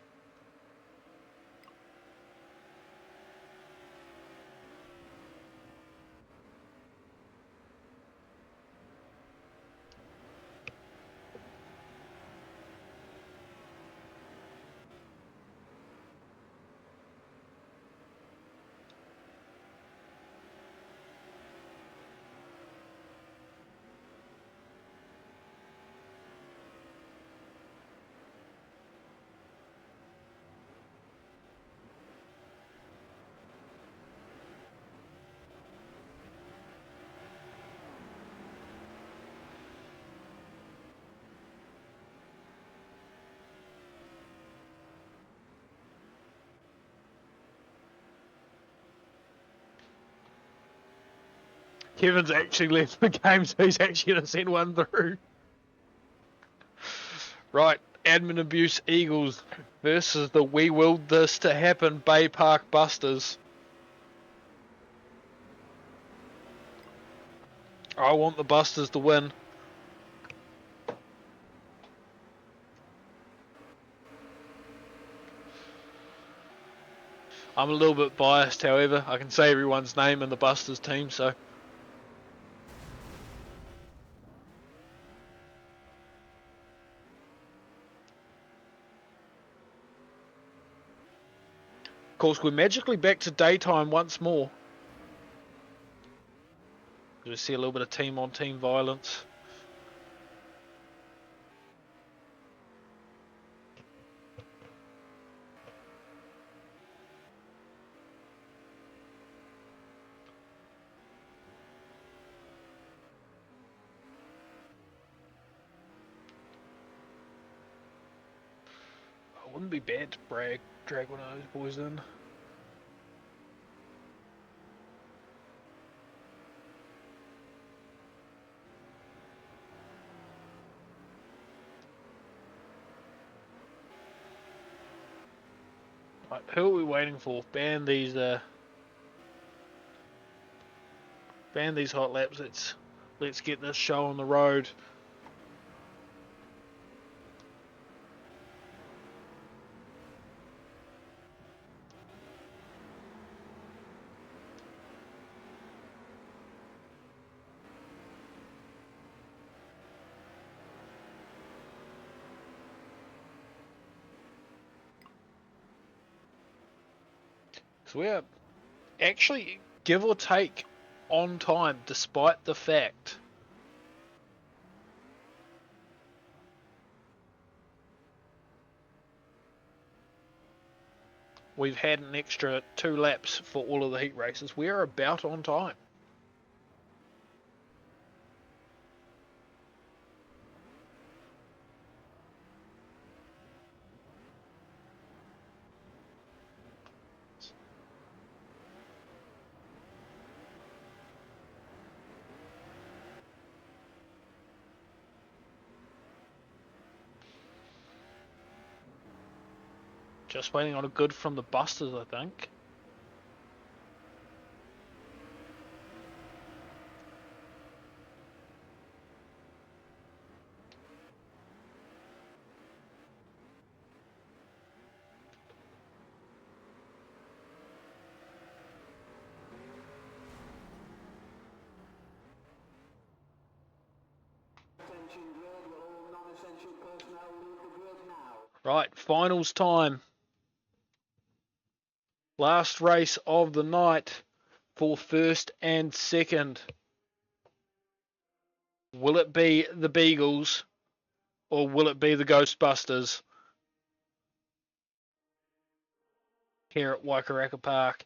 Kevin's actually left the game, so he's actually going to send one through. Right, Admin Abuse Eagles versus the We Willed This to Happen Bay Park Busters. I want the Busters to win. I'm a little bit biased, however. I can say everyone's name in the Busters team, so. Of course, we're magically back to daytime once more. We see a little bit of team-on-team violence. It wouldn't be bad to drag one of those boys in. Right, who are we waiting for? Ban these hot laps. Let's get this show on the road. So we are actually, give or take, on time, despite the fact we've had an extra 2 laps for all of the heat races. We are about on time. Just waiting on a good from the Busters, I think. Attention grid, will all non-essential personnel leave the grid now? Right, finals time. Last race of the night for first and second. Will it be the Beagles or will it be the Ghostbusters here at Waikaraka Park?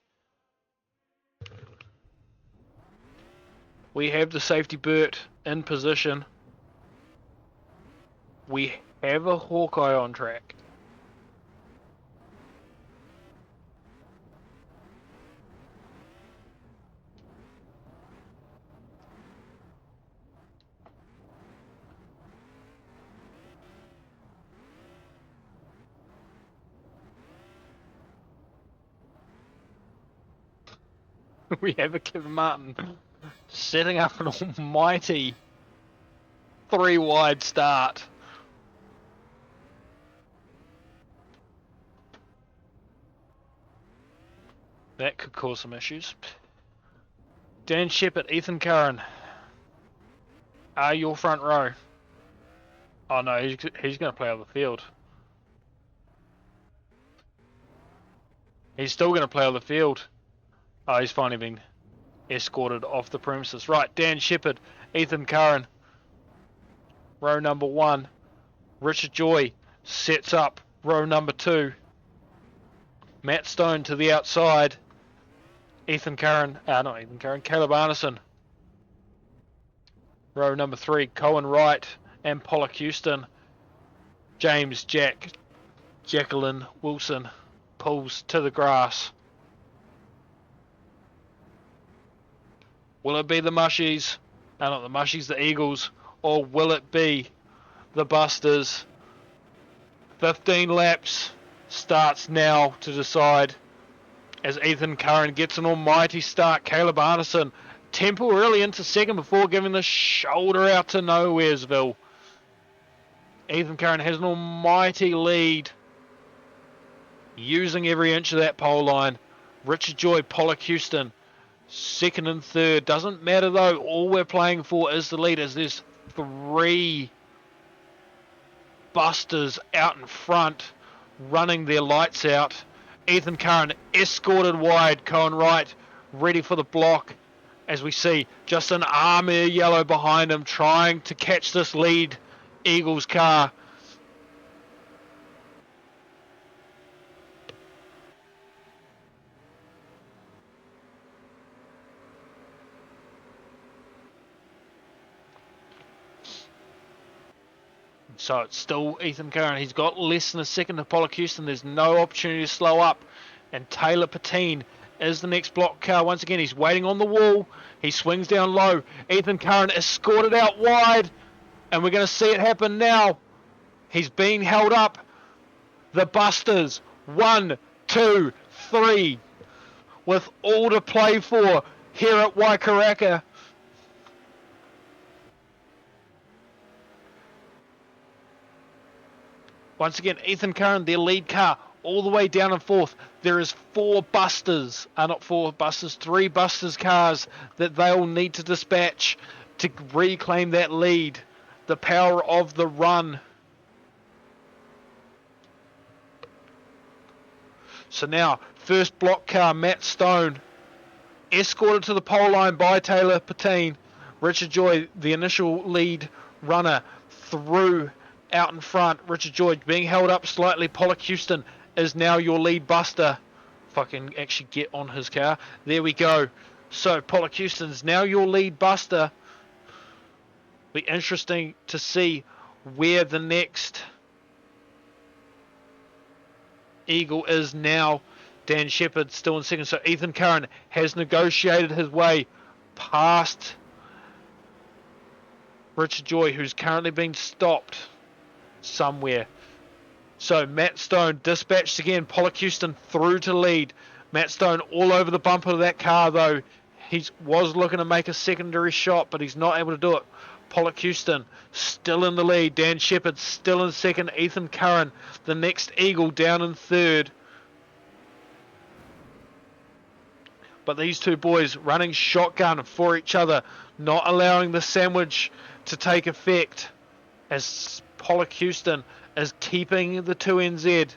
We have the safety Bert in position. We have a Hawkeye on track. We have a Kevin Martin setting up an almighty 3-wide start. That could cause some issues. Dan Shepherd, Ethan Curran are your front row. Oh no, he's going to play on the field. He's still going to play on the field. Oh, he's finally been escorted off the premises. Right, Dan Shepherd, Ethan Curran, row number 1. Richard Joy sets up row number 2. Matt Stone to the outside. Caleb Arneson. Row number 3, Cohen Wright and Pollock Houston. James Jacqueline Wilson pulls to the grass. Will it be the Mushies? Not the Mushies, the Eagles. Or will it be the Busters? 15 laps starts now to decide as Ethan Curran gets an almighty start. Caleb Arneson temporarily into second before giving the shoulder out to Nowheresville. Ethan Curran has an almighty lead, using every inch of that pole line. Richard Joy, Pollock Houston, second and third. Doesn't matter though, all we're playing for is the lead, as there's 3 Busters out in front running their lights out. Ethan Curran escorted wide. Cohen Wright ready for the block, as we see just an army of yellow behind him trying to catch this lead Eagles car. So it's still Ethan Curran. He's got less than a second to Pollock Houston. There's no opportunity to slow up. And Taylor Patine is the next block car. Once again, he's waiting on the wall. He swings down low. Ethan Curran escorted out wide. And we're going to see it happen now. He's being held up. The Busters. 1, 2, 3. With all to play for here at Waikaraka. Once again, Ethan Curran, their lead car, all the way down in fourth. There is 3 Busters cars that they'll need to dispatch to reclaim that lead. The power of the run. So now, first block car, Matt Stone, escorted to the pole line by Taylor Patine. Richard Joy, the initial lead runner, through out in front. Richard Joy being held up slightly. Pollock Houston is now your lead Buster. If I can actually get on his car. There we go. So Pollock Houston's now your lead Buster. Be interesting to see where the next Eagle is now. Dan Shepherd still in second. So Ethan Curran has negotiated his way past Richard Joy, who's currently being stopped somewhere. So Matt Stone dispatched again. Pollock Houston through to lead. Matt Stone all over the bumper of that car though. He was looking to make a secondary shot, but he's not able to do it. Pollock Houston still in the lead. Dan Shepherd still in second. Ethan Curran, the next Eagle, down in third. But these two boys running shotgun for each other, not allowing the sandwich to take effect. as Pollock Houston is keeping the 2NZ.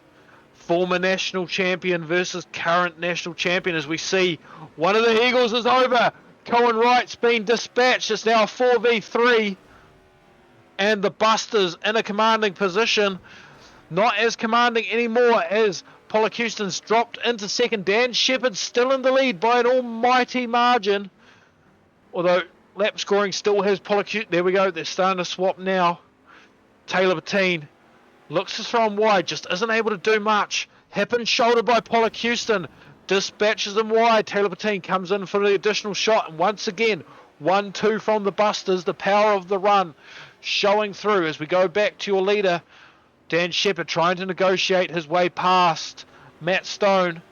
Former national champion versus current national champion, as we see one of the Eagles is over. Cohen Wright's been dispatched. It's now 4v3. And the Busters in a commanding position. Not as commanding anymore as Pollock Houston's dropped into second. Dan Shepherd still in the lead by an almighty margin. Although lap scoring still has Pollock Houston. There we go. They're starting to swap now. Taylor Bettine looks to throw him wide. Just isn't able to do much. Hip and shoulder by Pollock Houston. Dispatches him wide. Taylor Bettine comes in for the additional shot. And once again, 1-2 from the Busters. The power of the run showing through as we go back to your leader. Dan Shepherd trying to negotiate his way past Matt Stone.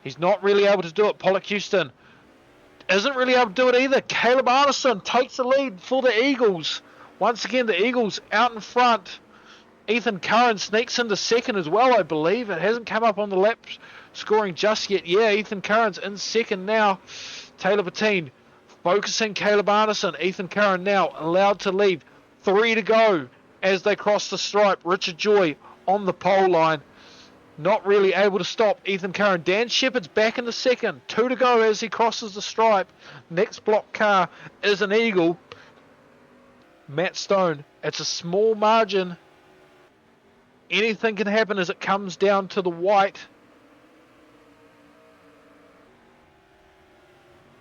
He's not really able to do it. Pollock Houston isn't really able to do it either. Caleb Arneson takes the lead for the Eagles. Once again, the Eagles out in front. Ethan Curran sneaks into second as well, I believe. It hasn't come up on the lap scoring just yet. Yeah, Ethan Curran's in second now. Taylor Bettine focusing Caleb Arneson. Ethan Curran now allowed to lead. 3 to go as they cross the stripe. Richard Joy on the pole line. Not really able to stop Ethan Curran. Dan Shepherd's back in the second. 2 to go as he crosses the stripe. Next block car is an Eagle. Matt Stone. It's a small margin. Anything can happen as it comes down to the white.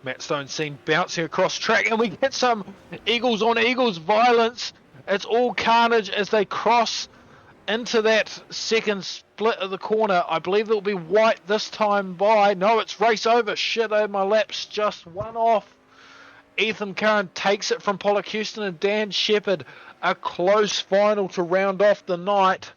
Matt Stone seen bouncing across track, and we get some Eagles on Eagles violence. It's all carnage as they cross into that second split of the corner. I believe it will be white this time by. No, it's race over. Shit, my laps just one off. Ethan Curran takes it from Pollock Houston and Dan Shepherd. A close final to round off the night.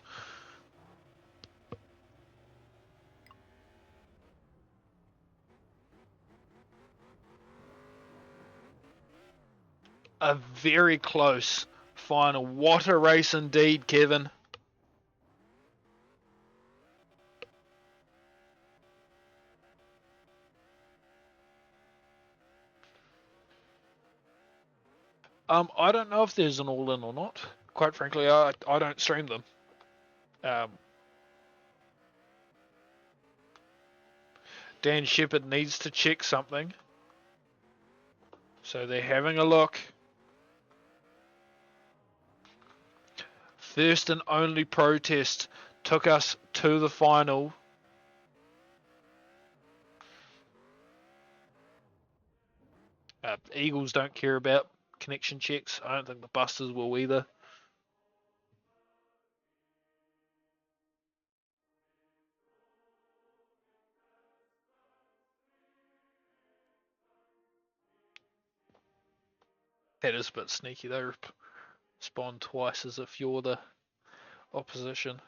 A very close final. What a race indeed, Kevin. I don't know if there's an all-in or not. Quite frankly, I don't stream them. Dan Shepherd needs to check something. So they're having a look. First and only protest took us to the final. Eagles don't care about connection checks. I don't think the Busters will either. That is a bit sneaky. They respond twice as if you're the opposition.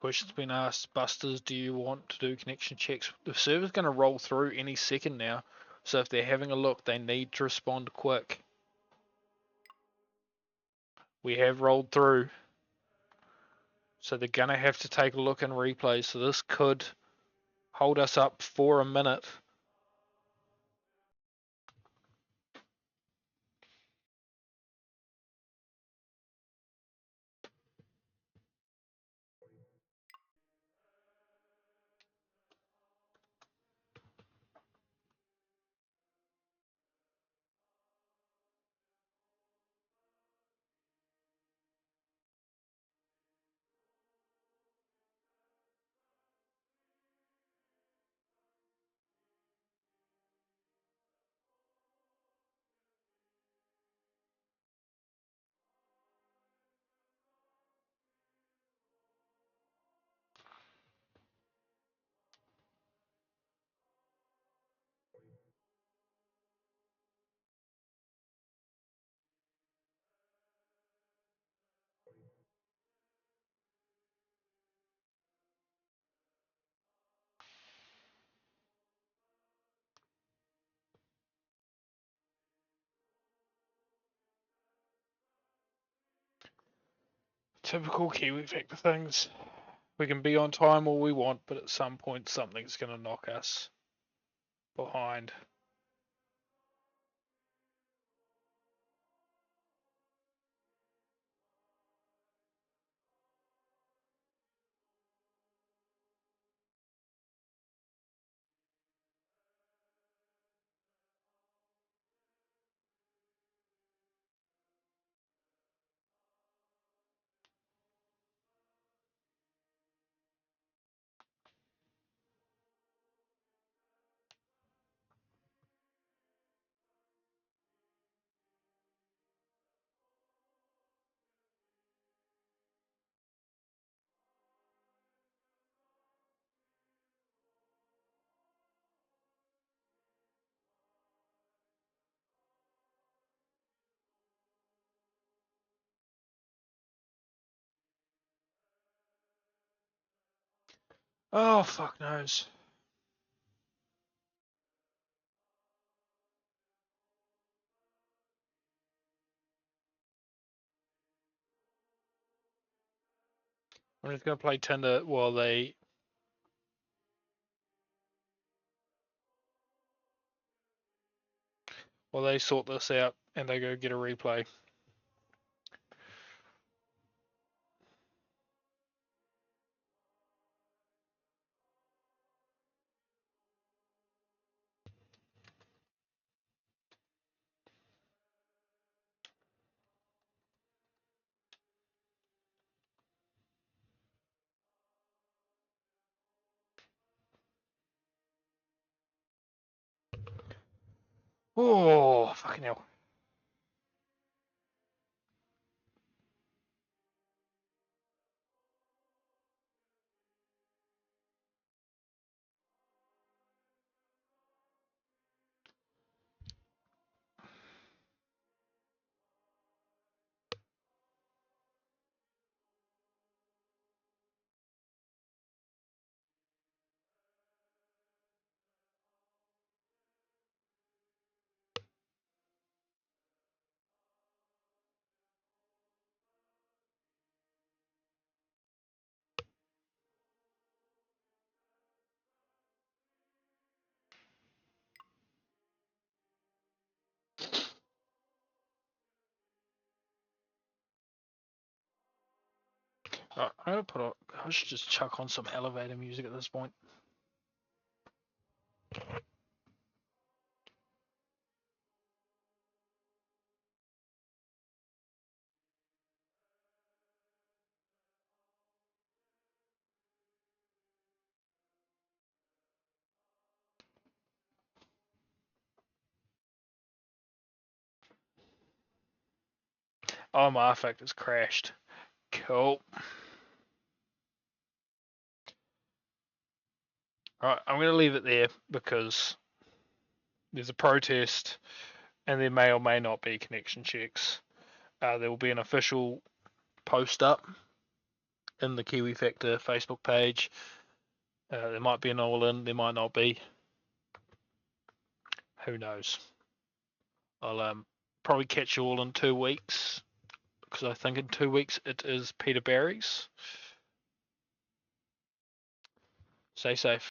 Question's been asked, Busters, do you want to do connection checks? The server's going to roll through any second now, so if they're having a look, they need to respond quick. We have rolled through, so they're going to have to take a look and replay, so this could hold us up for a minute. Typical Kiwi Factor things. We can be on time all we want, but at some point something's going to knock us behind. Oh, fuck knows. I'm just going to play Tinder while they sort this out and they go get a replay. Oh, fucking hell. I'm gonna put on. I should just chuck on some elevator music at this point. Oh, my effect has crashed. Cool. Alright, I'm gonna leave it there because there's a protest and there may or may not be connection checks. There will be an official post up in the Kiwi Factor Facebook page. There might be an all-in, there might not be. Who knows? I'll probably catch you all in 2 weeks because I think in 2 weeks it is Peter Barry's. Stay safe.